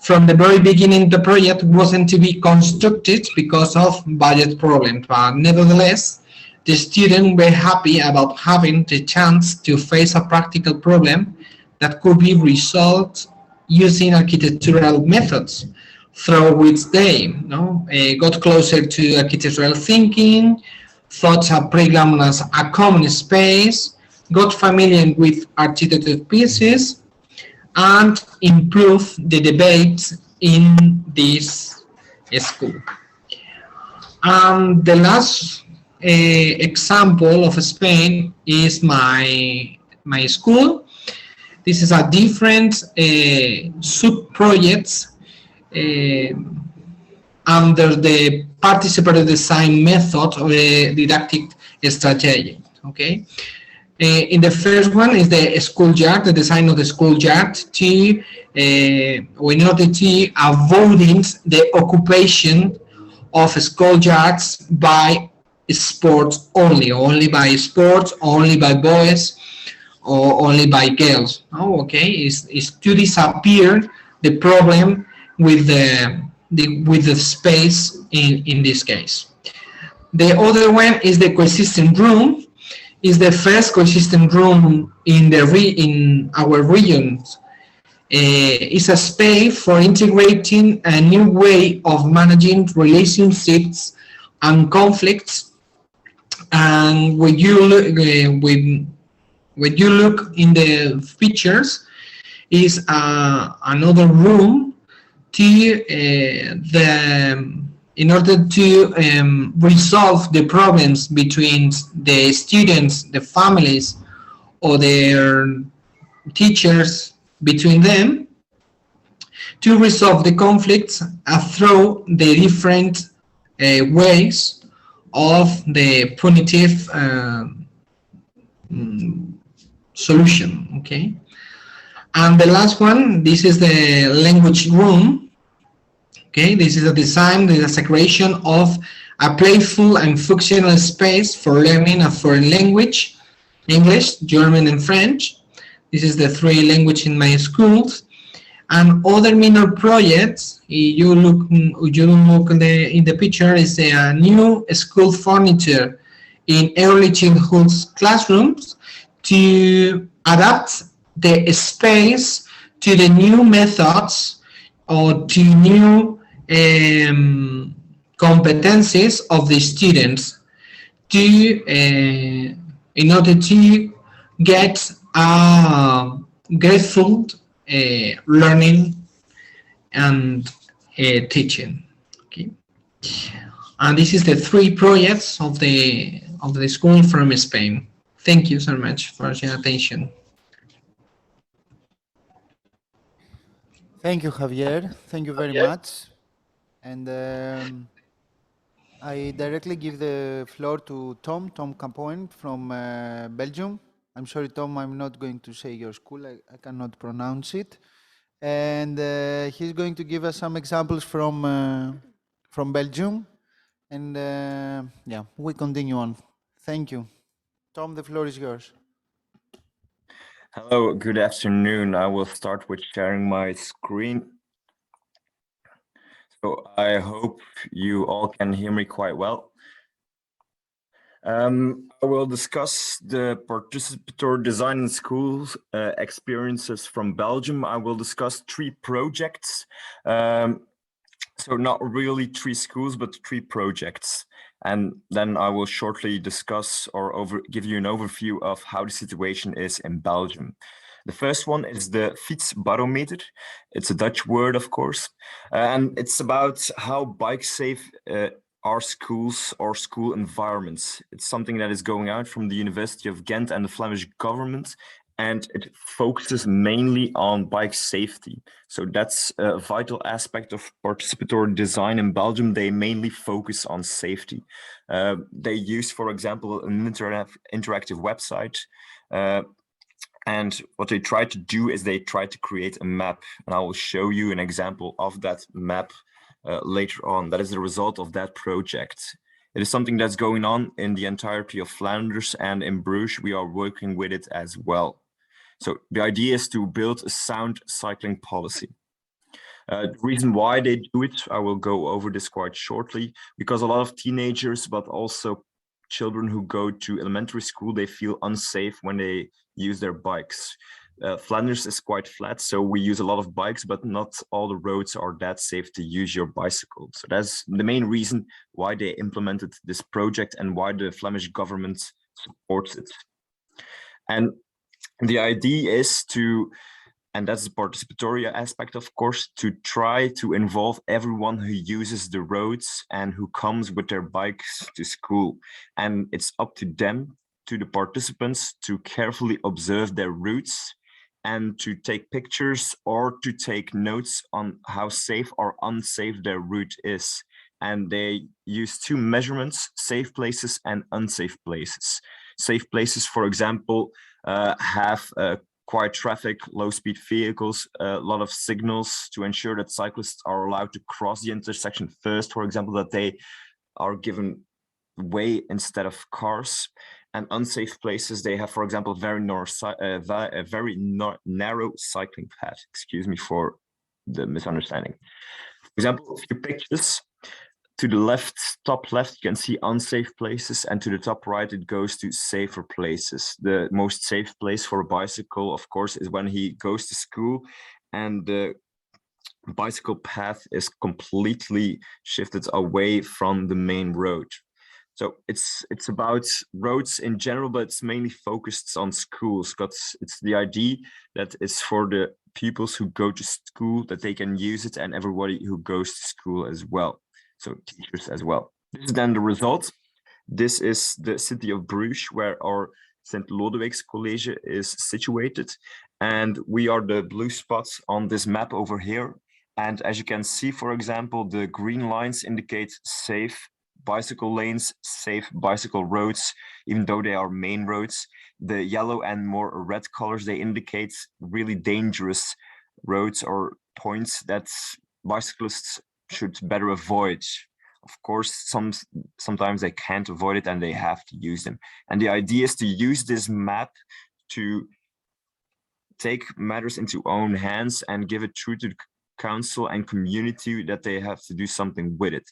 Speaker 5: From the very beginning, the project wasn't to be constructed because of budget problems, but nevertheless, the students were happy about having the chance to face a practical problem that could be resolved using architectural methods, through which they got closer to architectural thinking, thought a playground as a common space, got familiar with architecture pieces, and improved the debate in this school. The last example of Spain is my school. This is a different sub-projects under the participatory design method or the didactic strategy. Okay, in the first one is the schoolyard, the design of the schoolyard to in order to avoiding the occupation of schoolyards by sports only by sports, only by boys, or only by girls. Oh, okay, is to disappear the problem with the space in this case. The other one is the coexistent room. Is the first coexistent room in our regions. It's a space for integrating a new way of managing relationships and conflicts. And when you look in the pictures, is another room to in order to resolve the problems between the students, the families, or their teachers between them, to resolve the conflicts through the different ways of the punitive solution. Okay, and the last one, this is the language room. Okay, this is a design, this is a creation of a playful and functional space for learning a foreign language, English, German, and French. This is the 3 languages in my schools. And other minor projects, you look in the picture, is a new school furniture in early childhood classrooms to adapt the space to the new methods or to new competencies of the students to in order to get a grateful learning and teaching. Okay, and this is the 3 projects of the school from Spain. Thank you so much for your attention.
Speaker 1: Thank you, Javier. Thank you very much. And I directly give the floor to Tom Campoen from Belgium. I'm sorry, Tom, I'm not going to say your school. I cannot pronounce it. And he's going to give us some examples from Belgium. And yeah, we continue on. Thank you. Tom, the floor is yours.
Speaker 6: Hello, good afternoon. I will start with sharing my screen. So I hope you all can hear me quite well. I will discuss the participatory design in schools experiences from Belgium. I will discuss 3 projects. So not really 3 schools, but 3 projects. And then I will shortly discuss or give you an overview of how the situation is in Belgium. The first one is the fietsbarometer. It's a Dutch word, of course. And it's about how bike safe are schools or school environments. It's something that is going out from the University of Ghent and the Flemish government. And it focuses mainly on bike safety. So that's a vital aspect of participatory design in Belgium. They mainly focus on safety. They use, for example, an interactive website. And what they try to do is they try to create a map. And I will show you an example of that map later on. That is the result of that project. It is something that's going on in the entirety of Flanders, and in Bruges, we are working with it as well. So the idea is to build a sound cycling policy. The reason why they do it, I will go over this quite shortly, because a lot of teenagers, but also children who go to elementary school, they feel unsafe when they use their bikes. Flanders is quite flat, so we use a lot of bikes, but not all the roads are that safe to use your bicycle. So that's the main reason why they implemented this project and why the Flemish government supports it. And the idea is to, and that's the participatory aspect, of course, to try to involve everyone who uses the roads and who comes with their bikes to school. And it's up to them, to the participants, to carefully observe their routes and to take pictures or to take notes on how safe or unsafe their route is. And they use 2 measurements, safe places and unsafe places. Safe places, for example, have quiet traffic, low-speed vehicles, a lot of signals to ensure that cyclists are allowed to cross the intersection first, for example, that they are given way instead of cars. And unsafe places, they have, for example, a very narrow cycling path. Excuse me for the misunderstanding. For example, a few pictures. To the left, top left, you can see unsafe places, and to the top right, it goes to safer places. The most safe place for a bicycle, of course, is when he goes to school and the bicycle path is completely shifted away from the main road. So it's about roads in general, but it's mainly focused on schools, because it's the idea that it's for the pupils who go to school that they can use it, and everybody who goes to school as well. So teachers as well. This is then the result. This is the city of Bruges, where our Sint-Lodewijkscollege is situated. And we are the blue spots on this map over here. And as you can see, for example, the green lines indicate safe bicycle lanes, safe bicycle roads, even though they are main roads. The yellow and more red colors, they indicate really dangerous roads or points that bicyclists should better avoid. Of course, sometimes they can't avoid it and they have to use them. And the idea is to use this map to take matters into own hands and give it through to the council and community that they have to do something with it.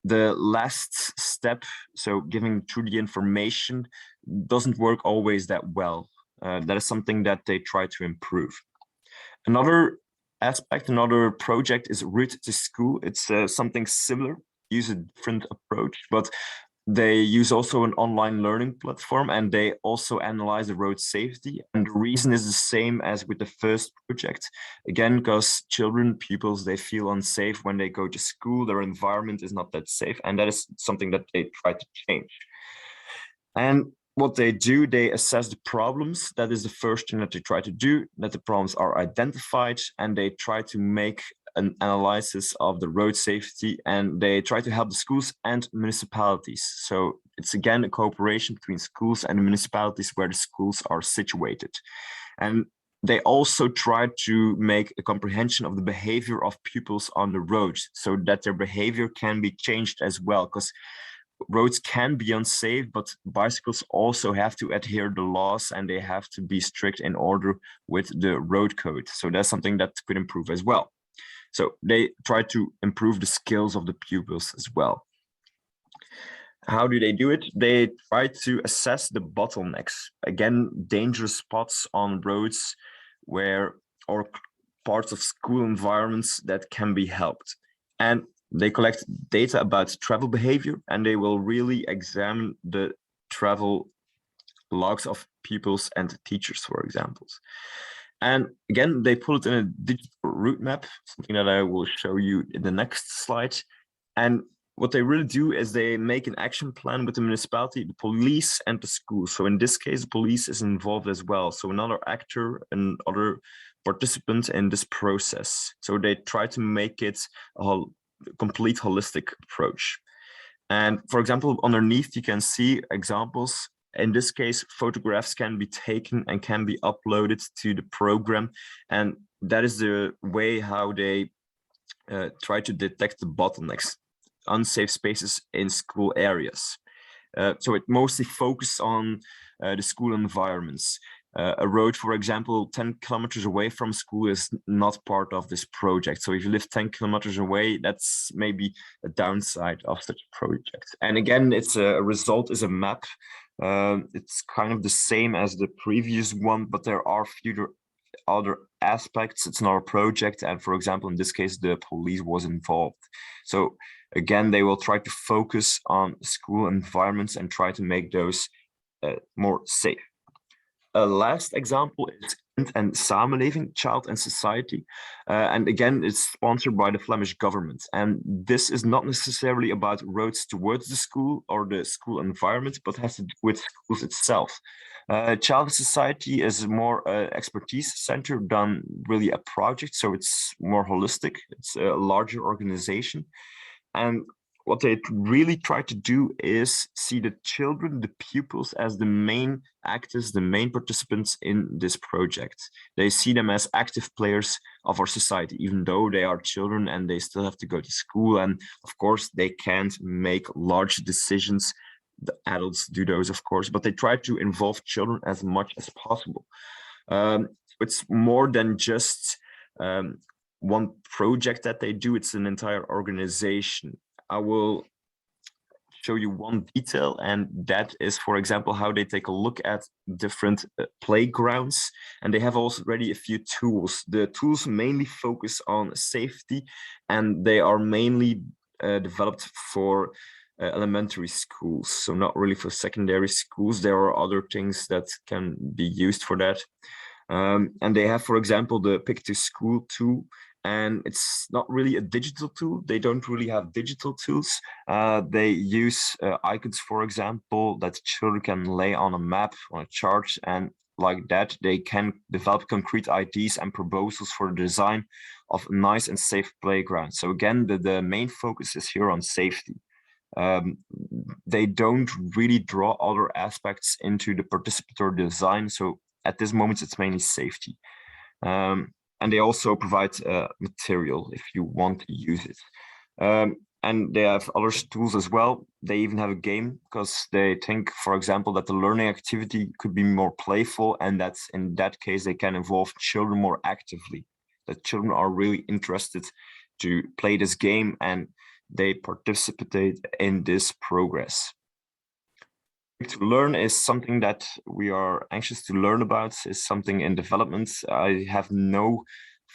Speaker 6: The last step, so giving through the information, doesn't work always that well. That is something that they try to improve. Another aspect, another project is Route to School. It's something similar, use a different approach, but they use also an online learning platform, and they also analyze the road safety. And the reason is the same as with the first project. Again, because children, pupils, they feel unsafe when they go to school. Their environment is not that safe. And that is something that they try to change. And what they do, they assess the problems. That is the first thing that they try to do, that the problems are identified, and they try to make an analysis of the road safety, and they try to help the schools and municipalities. So it's again a cooperation between schools and the municipalities where the schools are situated. And they also try to make a comprehension of the behavior of pupils on the roads so that their behavior can be changed as well, because roads can be unsafe, but bicycles also have to adhere to the laws, and they have to be strict in order with the road code. So that's something that could improve as well. So they try to improve the skills of the pupils as well. How do they do it? They try to assess the bottlenecks. Again, dangerous spots on roads or parts of school environments that can be helped. And they collect data about travel behavior, and they will really examine the travel logs of pupils and teachers, for example. And again, they put it in a digital route map, something that I will show you in the next slide. And what they really do is they make an action plan with the municipality, the police, and the school. So in this case, the police is involved as well. So another actor, another participant in this process. So they try to make it a complete holistic approach. And for example, underneath you can see examples. In this case, photographs can be taken and can be uploaded to the program. And that is the way how they try to detect the bottlenecks, unsafe spaces in school areas. So it mostly focuses on the school environments. A road, for example, 10 kilometers away from school is not part of this project. So if you live 10 kilometers away, that's maybe a downside of such a project. And again, it's a result is a map. It's kind of the same as the previous one, but there are few other aspects. It's not a project. And for example, in this case, the police was involved. So again, they will try to focus on school environments and try to make those more safe. A last example is Kind and Samenleving, Child and Society. And again, it's sponsored by the Flemish government. And this is not necessarily about roads towards the school or the school environment, but has to do with schools itself. Child and Society is more expertise center than really a project. So it's more holistic. It's a larger organization. And what they really try to do is see the children, the pupils, as the main actors, the main participants in this project. They see them as active players of our society, even though they are children and they still have to go to school. And of course, they can't make large decisions. The adults do those, of course, but they try to involve children as much as possible. It's more than just one project that they do, it's an entire organization. I will show you one detail, and that is, for example, how they take a look at different playgrounds. And they have already a few tools. The tools mainly focus on safety, and they are mainly developed for elementary schools, so not really for secondary schools. There are other things that can be used for that. And they have, for example, the Pick to School tool. And it's not really a digital tool. They don't really have digital tools. They use icons, for example, that children can lay on a map, on a chart, and like that, they can develop concrete ideas and proposals for the design of a nice and safe playground. So again, the main focus is here on safety. They don't really draw other aspects into the participatory design. So at this moment, it's mainly safety. And they also provide material if you want to use it. And they have other tools as well. They even have a game because they think, for example, that the learning activity could be more playful, and that's in that case, they can involve children more actively. That children are really interested to play this game and they participate in this progress. to learn is something that we are anxious to learn about, is something in development. I have no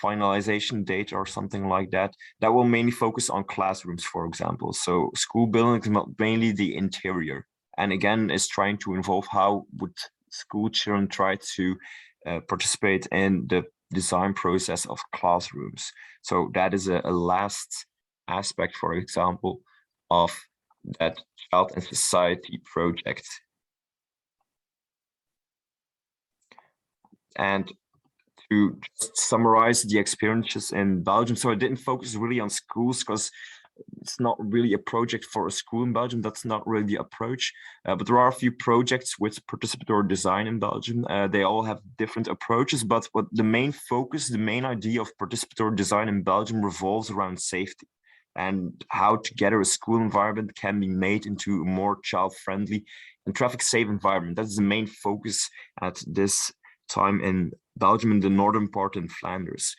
Speaker 6: finalization date or something like that. That will mainly focus on classrooms, for example. So school buildings, mainly the interior. And again, is trying to involve how would school children try to participate in the design process of classrooms. So that is a last aspect, for example, of that Child and Society project. And to just summarize the experiences in Belgium, so I didn't focus really on schools because it's not really a project for a school in Belgium. That's not really the approach. But there are a few projects with participatory design in Belgium. They all have different approaches, but what the main focus, the main idea of participatory design in Belgium revolves around safety and how together a school environment can be made into a more child-friendly and traffic-safe environment. That's the main focus at this time in Belgium, in the northern part in Flanders.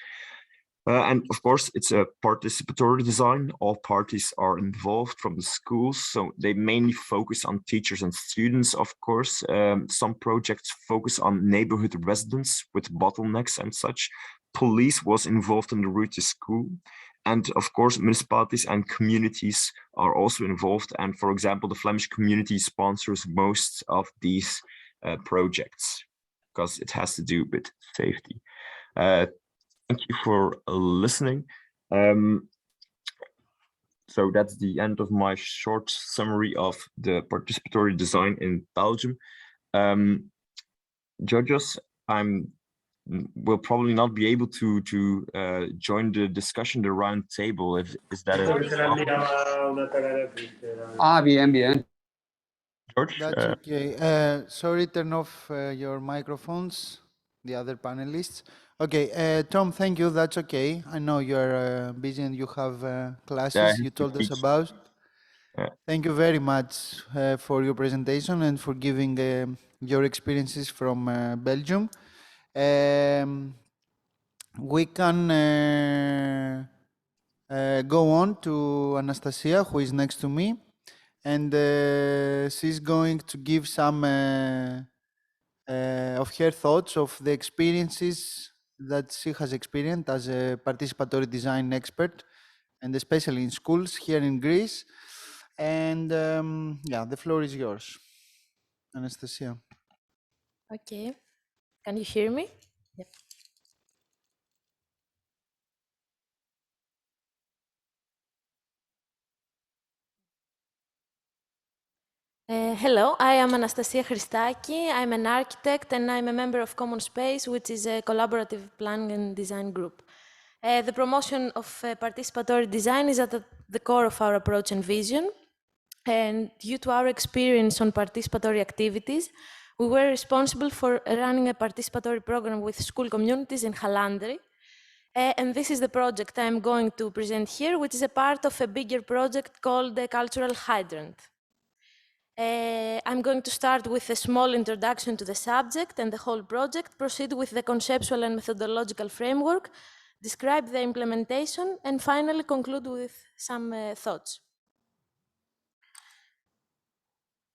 Speaker 6: And of course, it's a participatory design. All parties are involved from the schools, so they mainly focus on teachers and students, of course. Some projects focus on neighborhood residents with bottlenecks and such. Police was involved in the route to school. And of course, municipalities and communities are also involved. And for example, the Flemish community sponsors most of these projects because it has to do with safety. Thank you for listening. So that's the end of my short summary of the participatory design in Belgium. Georgios, will probably not be able to join the discussion, the round table. Is that a problem?
Speaker 3: Bien.
Speaker 6: George?
Speaker 1: That's okay. Sorry, turn off your microphones, the other panelists. Okay, Tom, thank you. That's okay. I know you're busy and you have classes you told us about.
Speaker 6: Yeah.
Speaker 1: Thank you very much for your presentation and for giving your experiences from Belgium. We can go on to Anastasia, who is next to me, and she's going to give some of her thoughts of the experiences that she has experienced as a participatory design expert, and especially in schools here in Greece. And yeah, the floor is yours, Anastasia.
Speaker 7: Okay, can you hear me? Yep. Hello, I am Anastasia Christaki. I'm an architect and I'm a member of Commonspace, which is a collaborative planning and design group. The promotion of participatory design is at the core of our approach and vision. And due to our experience on participatory activities, we were responsible for running a participatory program with school communities in Halandri. And this is the project I'm going to present here, which is a part of a bigger project called the Cultural Hydrant. I'm going to start with a small introduction to the subject and the whole project, proceed with the conceptual and methodological framework, describe the implementation, and finally conclude with some thoughts.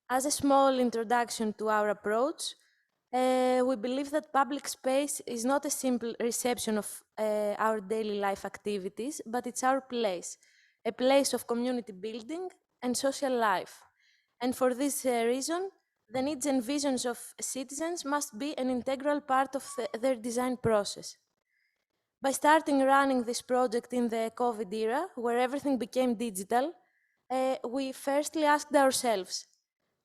Speaker 7: As a small introduction to our approach, we believe that public space is not a simple reception of our daily life activities, but it's our place, a place of community building and social life. And for this reason, the needs and visions of citizens must be an integral part of their design process. By starting running this project in the COVID era, where everything became digital, we firstly asked ourselves,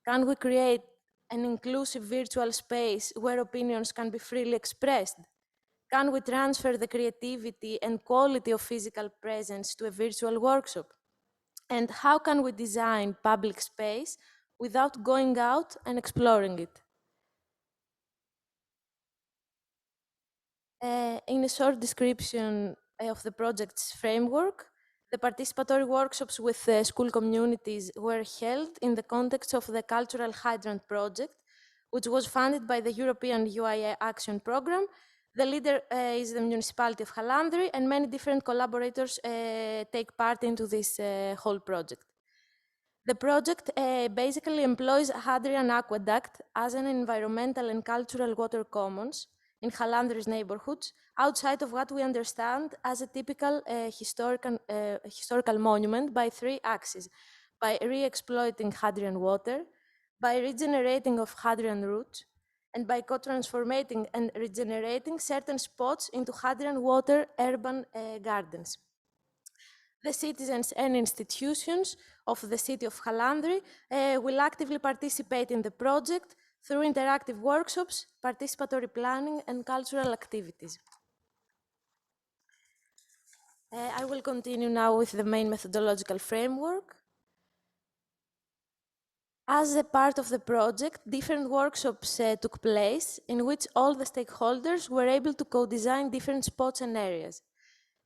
Speaker 7: can we create an inclusive virtual space where opinions can be freely expressed? Can we transfer the creativity and quality of physical presence to a virtual workshop? And how can we design public space without going out and exploring it? In a short description of the project's framework, the participatory workshops with school communities were held in the context of the Cultural Hydrant project, which was funded by the European UIA Action Programme. The leader is the municipality of Halandri, and many different collaborators take part into this whole project. The project basically employs Hadrian Aqueduct as an environmental and cultural water commons in Halandri's neighborhoods, outside of what we understand as a typical historical monument by three axes: by re-exploiting Hadrian water, by regenerating of Hadrian roots, and by co-transformating and regenerating certain spots into Hadrian water urban gardens. The citizens and institutions of the city of Halandri will actively participate in the project through interactive workshops, participatory planning, and cultural activities. I will continue now with the main methodological framework. As a part of the project, different workshops took place in which all the stakeholders were able to co-design different spots and areas.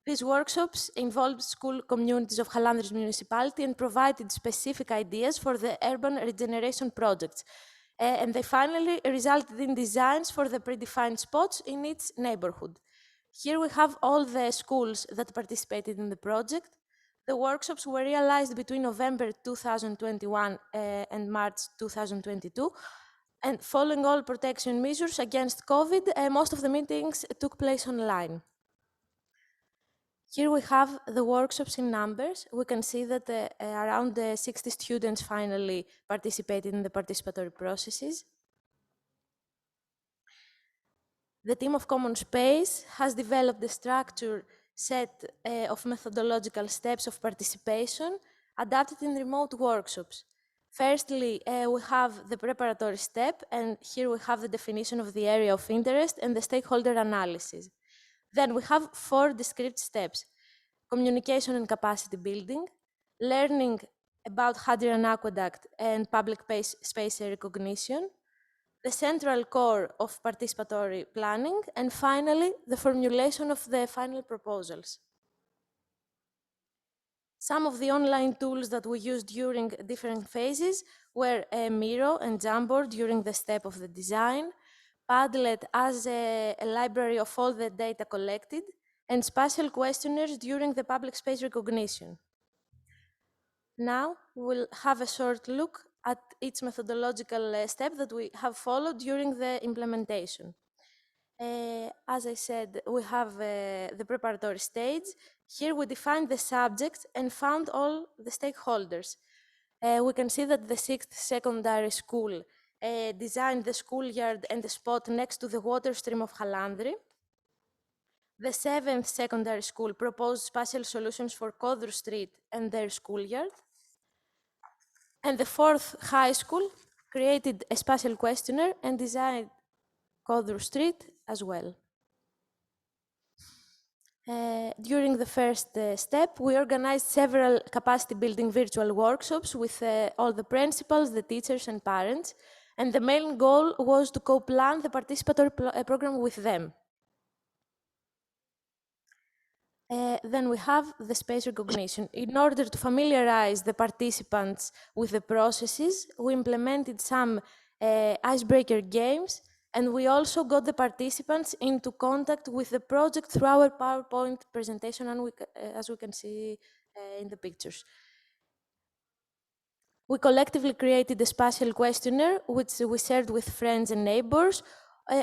Speaker 7: These workshops involved school communities of Halandri's municipality and provided specific ideas for the urban regeneration projects. And they finally resulted in designs for the predefined spots in each neighborhood. Here we have all the schools that participated in the project. The workshops were realized between November 2021 and March 2022. And following all protection measures against COVID, most of the meetings took place online. Here we have the workshops in numbers. We can see that around 60 students finally participated in the participatory processes. The team of Commonspace has developed a structured set of methodological steps of participation adapted in remote workshops. Firstly, we have the preparatory step, and here we have the definition of the area of interest and the stakeholder analysis. Then we have 4 discrete steps: communication and capacity building, learning about Hadrian Aqueduct and public space recognition, the central core of participatory planning, and finally, the formulation of the final proposals. Some of the online tools that we used during different phases were Miro and Jamboard during the step of the design, Padlet as a library of all the data collected, and spatial questionnaires during the public space recognition. Now we'll have a short look at each methodological step that we have followed during the implementation. As I said, we have the preparatory stage. Here we defined the subject and found all the stakeholders. We can see that the 6th secondary school designed the schoolyard and the spot next to the water stream of Halandri. The 7th secondary school proposed spatial solutions for Kodrou Street and their schoolyard. And the 4th high school created a spatial questionnaire and designed Kodrou Street as well. During the first step, we organized several capacity building virtual workshops with all the principals, the teachers and parents. And the main goal was to co-plan the participatory program with them. Then we have the space recognition. In order to familiarize the participants with the processes, we implemented some icebreaker games, and we also got the participants into contact with the project through our PowerPoint presentation, and as we can see in the pictures. We collectively created a spatial questionnaire, which we shared with friends and neighbors.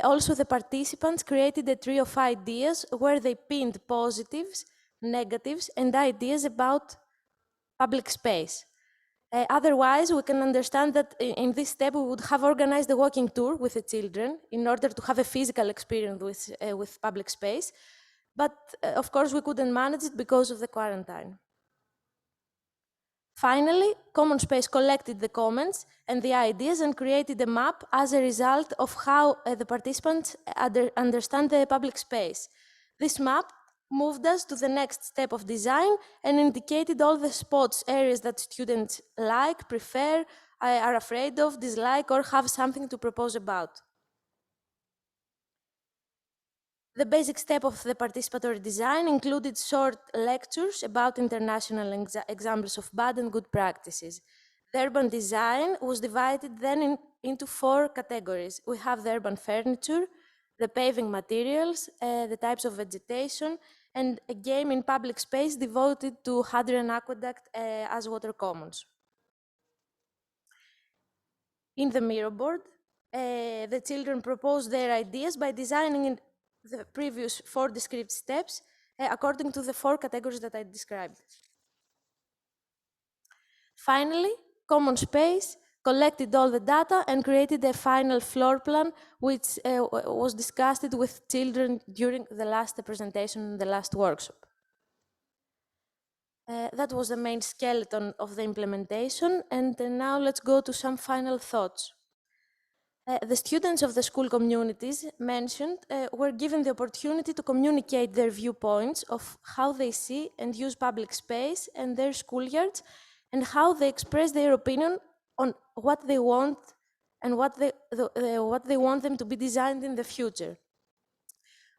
Speaker 7: Also, the participants created a tree of ideas where they pinned positives, negatives, and ideas about public space. Otherwise, we can understand that in this step, we would have organized a walking tour with the children in order to have a physical experience with public space. But of course, we couldn't manage it because of the quarantine. Finally, Commonspace collected the comments and the ideas and created a map as a result of how the participants understand the public space. This map moved us to the next step of design and indicated all the spots, areas that students like, prefer, are afraid of, dislike, or have something to propose about. The basic step of the participatory design included short lectures about international examples of bad and good practices. The urban design was divided then into 4 categories. We have the urban furniture, the paving materials, the types of vegetation, and a game in public space devoted to Hadrian Aqueduct as water commons. In the mirror board, the children propose their ideas by designing in the previous 4 described steps according to the 4 categories that I described. Finally, Commonspace collected all the data and created a final floor plan, which was discussed with children during the last presentation, the last workshop. That was the main skeleton of the implementation, and now let's go to some final thoughts. The students of the school communities mentioned were given the opportunity to communicate their viewpoints of how they see and use public space and their schoolyards, and how they express their opinion on what they want and what they want them to be designed in the future.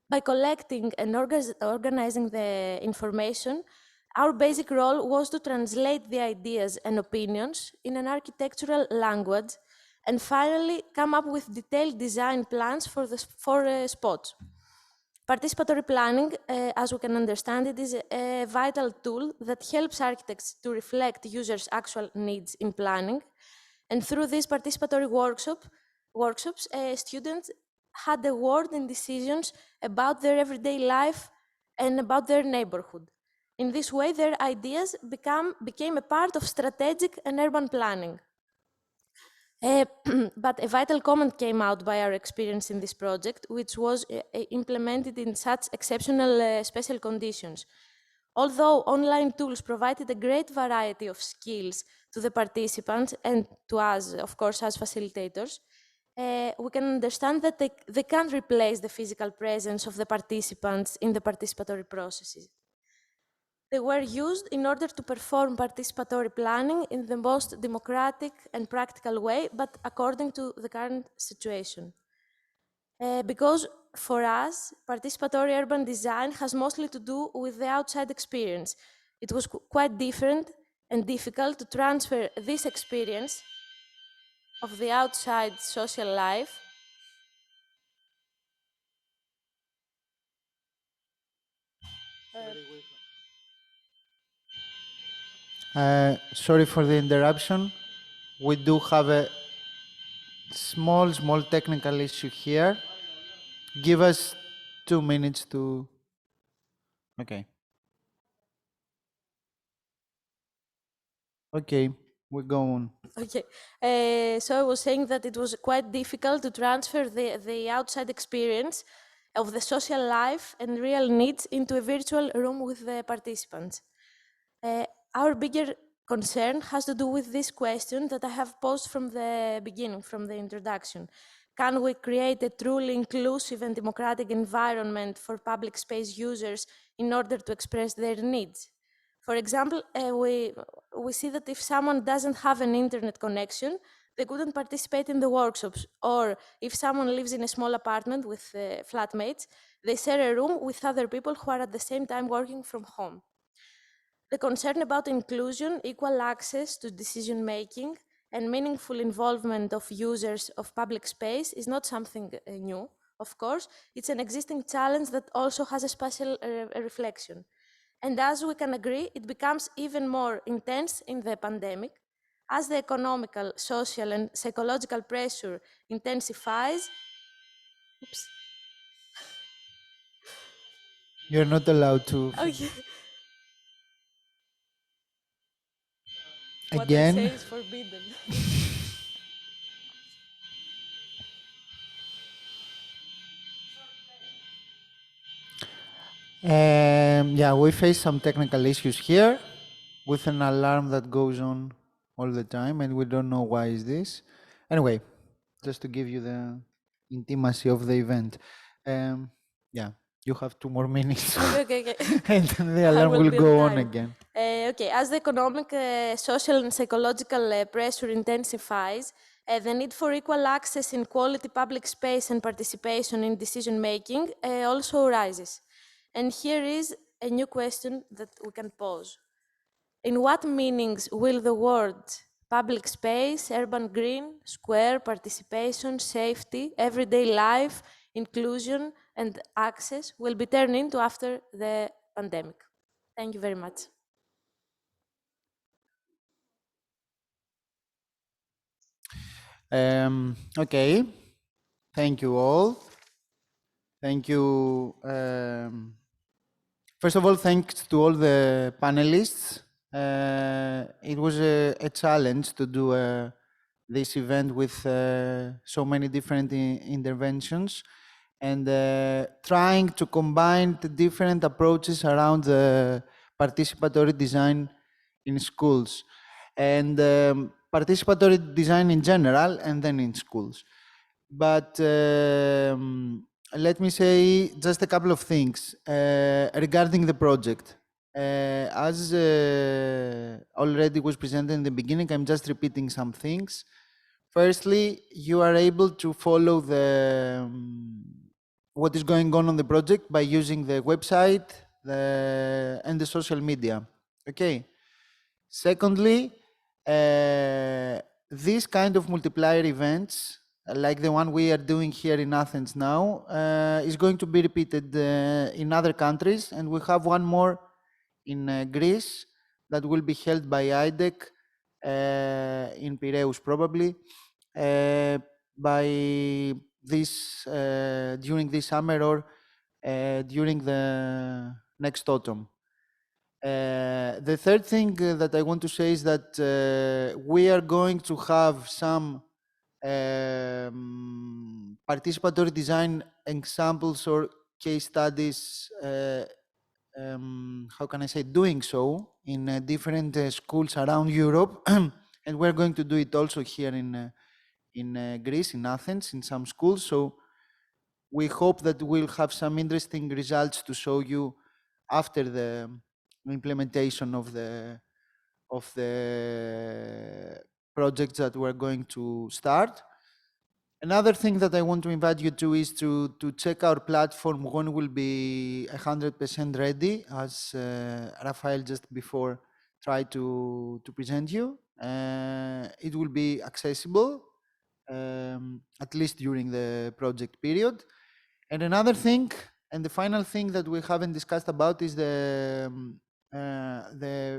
Speaker 7: By collecting and organizing the information, our basic role was to translate the ideas and opinions in an architectural language, and finally come up with detailed design plans for the spots. Participatory planning, as we can understand it, is a vital tool that helps architects to reflect users' actual needs in planning. And through these participatory workshops, students had a word in decisions about their everyday life and about their neighborhood. In this way, their ideas became a part of strategic and urban planning. But a vital comment came out by our experience in this project, which was implemented in such exceptional special conditions. Although online tools provided a great variety of skills to the participants and to us, of course, as facilitators, we can understand that they can't replace the physical presence of the participants in the participatory processes. They were used in order to perform participatory planning in the most democratic and practical way, but according to the current situation. Because for us, participatory urban design has mostly to do with the outside experience. It was quite different and difficult to transfer this experience of the outside social life
Speaker 1: Sorry for the interruption. We do have a small technical issue here. Give us 2 minutes to... Okay. Okay, we go on.
Speaker 7: Okay, so I was saying that it was quite difficult to transfer the outside experience of the social life and real needs into a virtual room with the participants. Our bigger concern has to do with this question that I have posed from the beginning, from the introduction. Can we create a truly inclusive and democratic environment for public space users in order to express their needs? For example, we see that if someone doesn't have an internet connection, they couldn't participate in the workshops. Or if someone lives in a small apartment with flatmates, they share a room with other people who are at the same time working from home. The concern about inclusion, equal access to decision-making, and meaningful involvement of users of public space is not something new, of course. It's an existing challenge that also has a spatial reflection. And as we can agree, it becomes even more intense in the pandemic. As the economical, social, and psychological pressure intensifies,
Speaker 1: You're not allowed to...
Speaker 7: Okay.
Speaker 1: Again?
Speaker 7: What I say is forbidden.
Speaker 1: Yeah, we face some technical issues here with an alarm that goes on all the time, and we don't know why is this. Anyway, just to give you the intimacy of the event. Yeah, you have 2 more minutes.
Speaker 7: Okay.
Speaker 1: And then the alarm will go on again.
Speaker 7: Okay, as the economic, social, and psychological pressure intensifies, the need for equal access in quality public space and participation in decision-making also rises. And here is a new question that we can pose. In what meanings will the word public space, urban green, square, participation, safety, everyday life, inclusion, and access will be turned into after the pandemic? Thank you very much.
Speaker 1: Okay, thank you all. Thank you. First of all, thanks to all the panelists. It was a challenge to do this event with so many different interventions and trying to combine the different approaches around the participatory design in schools and participatory design in general and then in schools. But let me say just a couple of things regarding the project. As already was presented in the beginning, I'm just repeating some things. Firstly, you are able to follow the what is going on the project by using the website and the social media. Okay. Secondly, these kind of multiplier events, like the one we are doing here in Athens now, is going to be repeated in other countries, and we have one more in Greece that will be held by IDEC in Piraeus probably by this during this summer or during the next autumn. The third thing that I want to say is that we are going to have some participatory design examples or case studies, how can I say, doing so in different schools around Europe. And we're going to do it also here in Greece, in Athens, in some schools. So we hope that we'll have some interesting results to show you after the implementation of the projects that we're going to start. Another thing that I want to invite you to is to check our platform when we'll be 100% ready, as Rafael just before tried to present you. It will be accessible, at least during the project period. And another thing, and the final thing that we haven't discussed about is the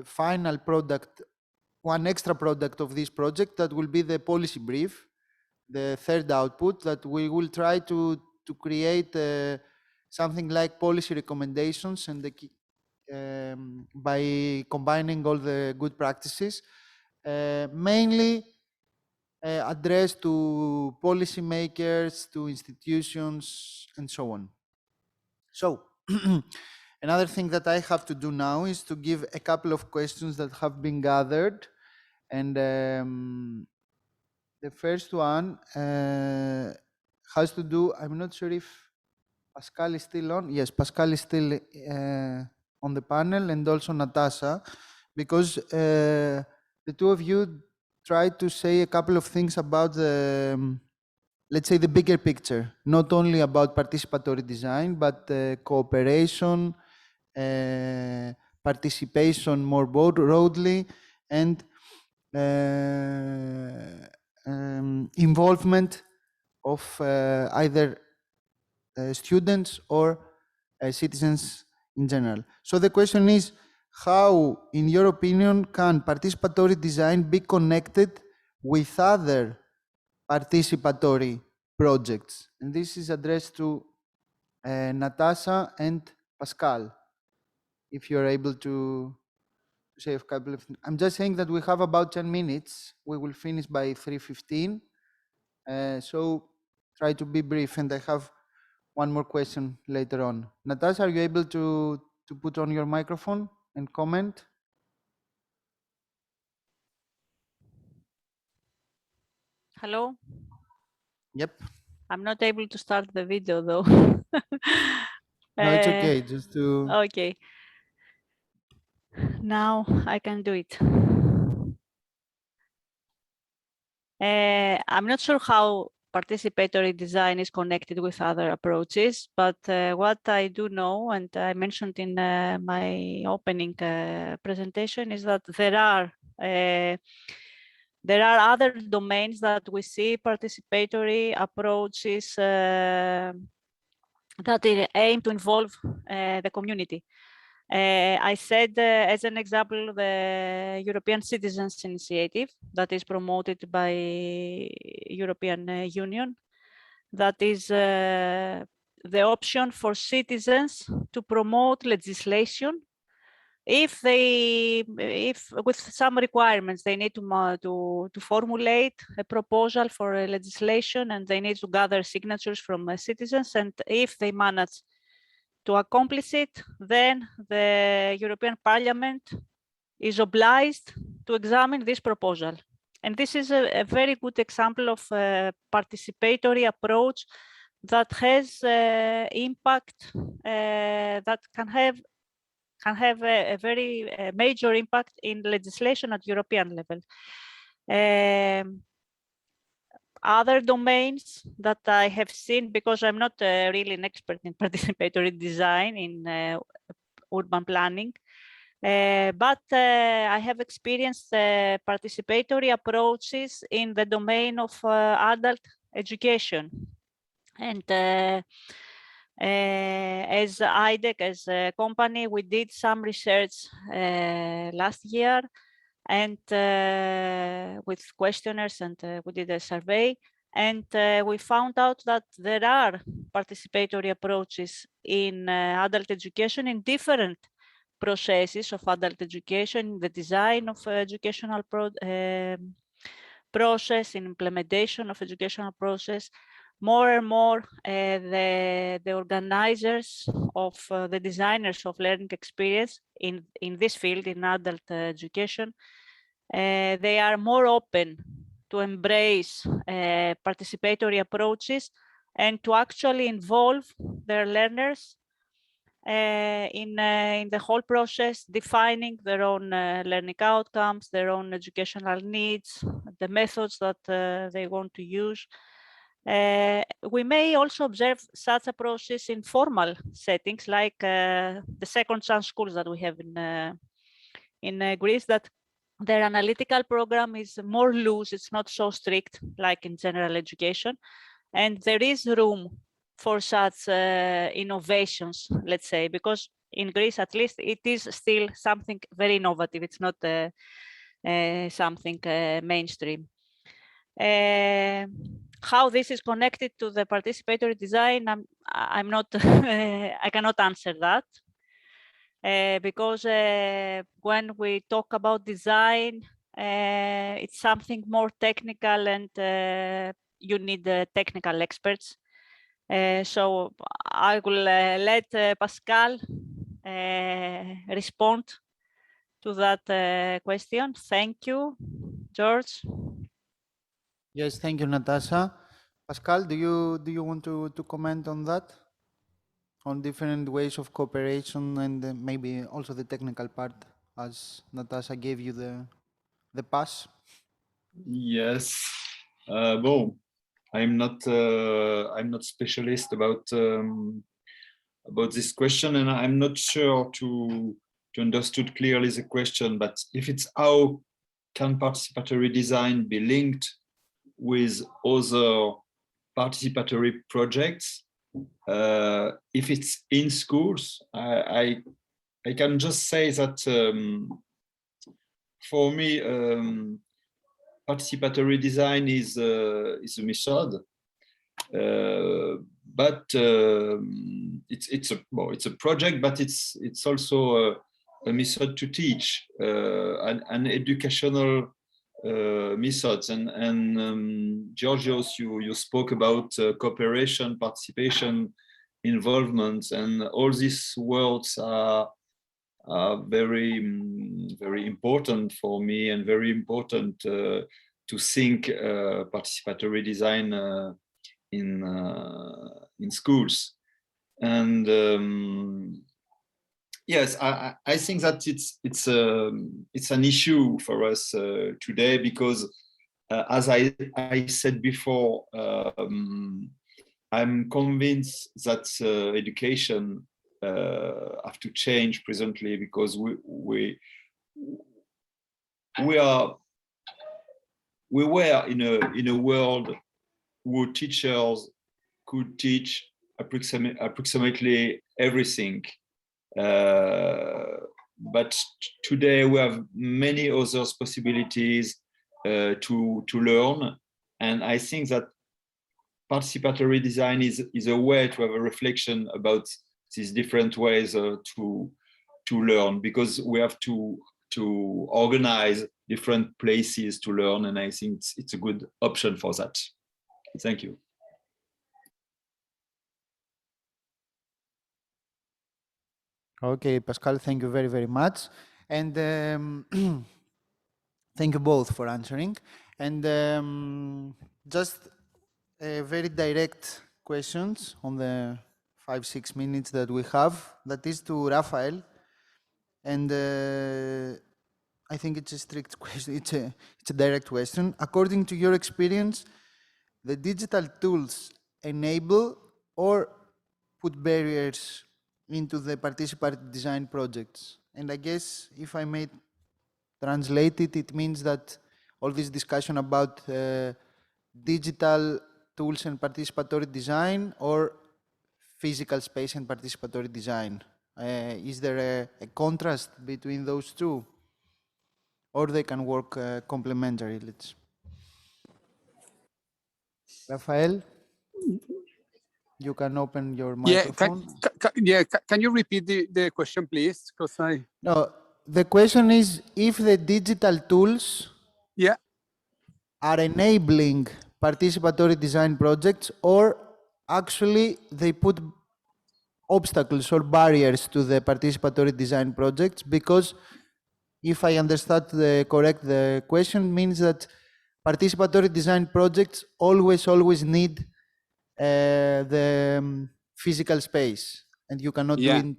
Speaker 1: final product, one extra product of this project that will be the policy brief, the third output that we will try to create something like policy recommendations and by combining all the good practices, mainly addressed to policymakers, to institutions, and so on. So, another thing that I have to do now is to give a couple of questions that have been gathered. And the first one has to do, I'm not sure if Pascal is still on. Yes, Pascal is still on the panel, and also Natasha, because the two of you tried to say a couple of things about the, let's say, the bigger picture, not only about participatory design, but cooperation, participation more broadly, and involvement of either students or citizens in general. So the question is, how, in your opinion, can participatory design be connected with other participatory projects? And this is addressed to Natasha and Pascal. If you're able to say a couple of, I'm just saying that we have about 10 minutes. We will finish by 3:15. So try to be brief, and I have one more question later on. Natasha, are you able to put on your microphone and comment?
Speaker 2: Hello?
Speaker 1: Yep.
Speaker 2: I'm not able to start the video though.
Speaker 1: No, it's okay, just to...
Speaker 2: Okay. Now I can do it. I'm not sure how participatory design is connected with other approaches, but what I do know, and I mentioned in my opening presentation, is that there are other domains that we see participatory approaches that aim to involve the community. I said, as an example, the European Citizens Initiative that is promoted by European Union. That is the option for citizens to promote legislation if with some requirements. They need to formulate a proposal for a legislation, and they need to gather signatures from citizens, and if they manage to accomplish it, then the European Parliament is obliged to examine this proposal. And this is a very good example of a participatory approach that has impact, that can have a very major impact in legislation at European level. Other domains that I have seen, because I'm not really an expert in participatory design in urban planning, but I have experienced participatory approaches in the domain of adult education. And as IDEC, as a company, we did some research last year, and with questionnaires, and we did a survey, and we found out that there are participatory approaches in adult education in different processes of adult education, the design of educational process, in implementation of educational process. More and more, the organizers of the designers of learning experience in this field, in adult education, they are more open to embrace participatory approaches and to actually involve their learners in the whole process, defining their own learning outcomes, their own educational needs, the methods that they want to use. We may also observe such approaches in formal settings, like the second chance schools that we have in Greece, that their analytical program is more loose. It's not so strict like in general education, and there is room for such innovations, let's say, because in Greece, at least, it is still something very innovative. It's not something mainstream. How this is connected to the participatory design, I'm not, I cannot answer that. Because when we talk about design, it's something more technical, and you need technical experts. So I will let Pascal respond to that question. Thank you, George.
Speaker 1: Yes, thank you, Natasha. Pascal, do you want to comment on that? On different ways of cooperation, and maybe also the technical part, as Natasha gave you the pass?
Speaker 4: Yes. Well, I'm not specialist about this question, and I'm not sure to understood clearly the question. But if it's how can participatory design be linked with other participatory projects, if it's in schools, I can just say that for me, participatory design is a method, but it's a project, but it's also a method to teach, an educational methods. And Georgios, you spoke about cooperation, participation, involvement, and all these words are very important for me, and very important to think participatory design in schools. And yes, I think that it's an issue for us today, because as I said before, I'm convinced that education have to change presently, because we were in a world where teachers could teach approximately everything But today we have many other possibilities to learn. And I think that participatory design is a way to have a reflection about these different ways to learn, because we have to organize different places to learn, and I think it's a good option for that. Thank you.
Speaker 1: Okay, Pascal, thank you very, very much. And thank you both for answering. And just very direct questions on the 5-6 minutes that we have. That is to Raphael. And I think it's a strict question. It's a direct question. According to your experience, the digital tools enable or put barriers into the participatory design projects? And I guess if I may translate it, it means that all this discussion about digital tools and participatory design or physical space and participatory design. Is there a contrast between those two? Or they can work complementary, let's. Rafael, you can open your microphone.
Speaker 3: Can you repeat the question, please? Because
Speaker 1: No, the question is if the digital tools are enabling participatory design projects, or actually they put obstacles or barriers to the participatory design projects, because if I understand the question means that participatory design projects always need the physical space, and you cannot do it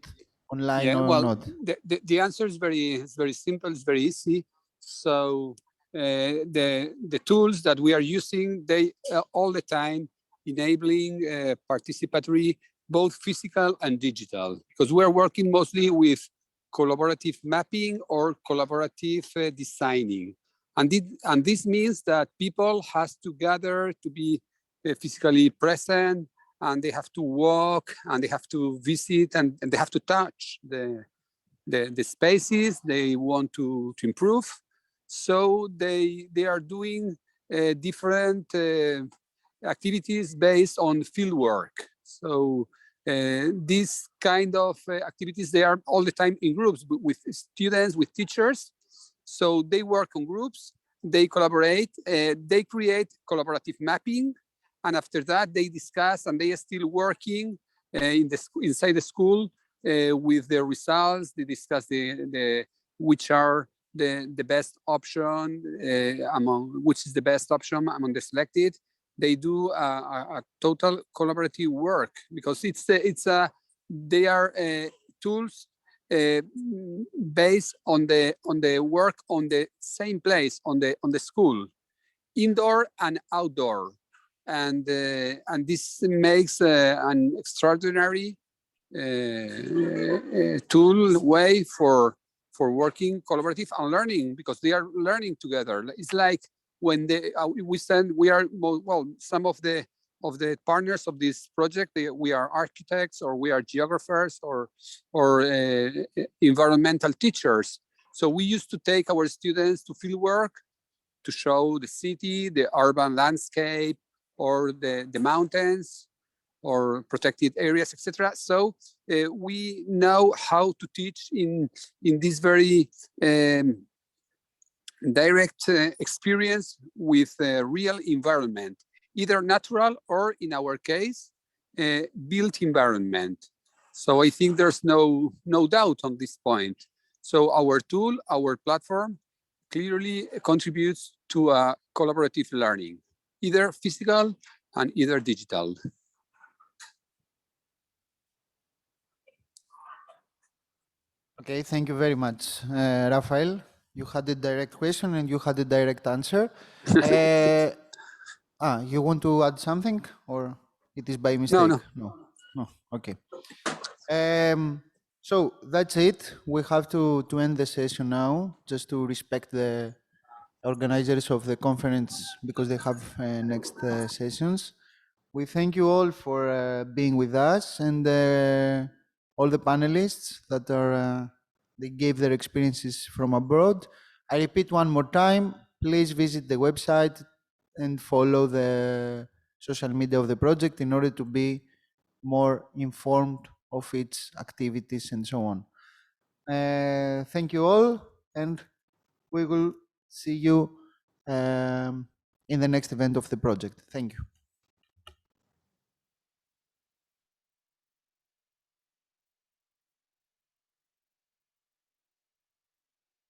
Speaker 1: online or not.
Speaker 3: The answer is very simple. It's very easy. So the tools that we are using, they all the time enabling participatory, both physical and digital, because we're working mostly with collaborative mapping or collaborative designing. And this means that people has to gather to be physically present, and they have to walk, and they have to visit, and they have to touch the spaces they want to improve. So they are doing different activities based on fieldwork. So these kind of activities, they are all the time in groups with students, with teachers. So they work on groups, they collaborate, they create collaborative mapping, and after that they discuss, and they are still working inside the school with the results. They discuss which are the best option which is the best option among the selected. They do a total collaborative work, because they are tools based on the work on the same place, on the school, indoor and outdoor, and this makes an extraordinary tool way for working collaborative and learning, because they are learning together. It's like when we are some of the partners of this project, we are architects, or we are geographers, or environmental teachers. So we used to take our students to field work to show the city, the urban landscape, or the mountains, or protected areas, etc. So we know how to teach in this very direct experience with real environment, either natural or, in our case, built environment. So I think there's no doubt on this point. So our tool, our platform, clearly contributes to a collaborative learning, either physical and either digital.
Speaker 1: Okay, thank you very much, Rafael. You had a direct question and you had a direct answer. You want to add something, or it is by mistake? No. Okay. So that's it. We have to end the session now, just to respect the organizers of the conference, because they have next sessions. We thank you all for being with us, and all the panelists that are, they gave their experiences from abroad. I repeat one more time, please visit the website and follow the social media of the project in order to be more informed of its activities and so on. Thank you all, and we will see you in the next event of the project. Thank you.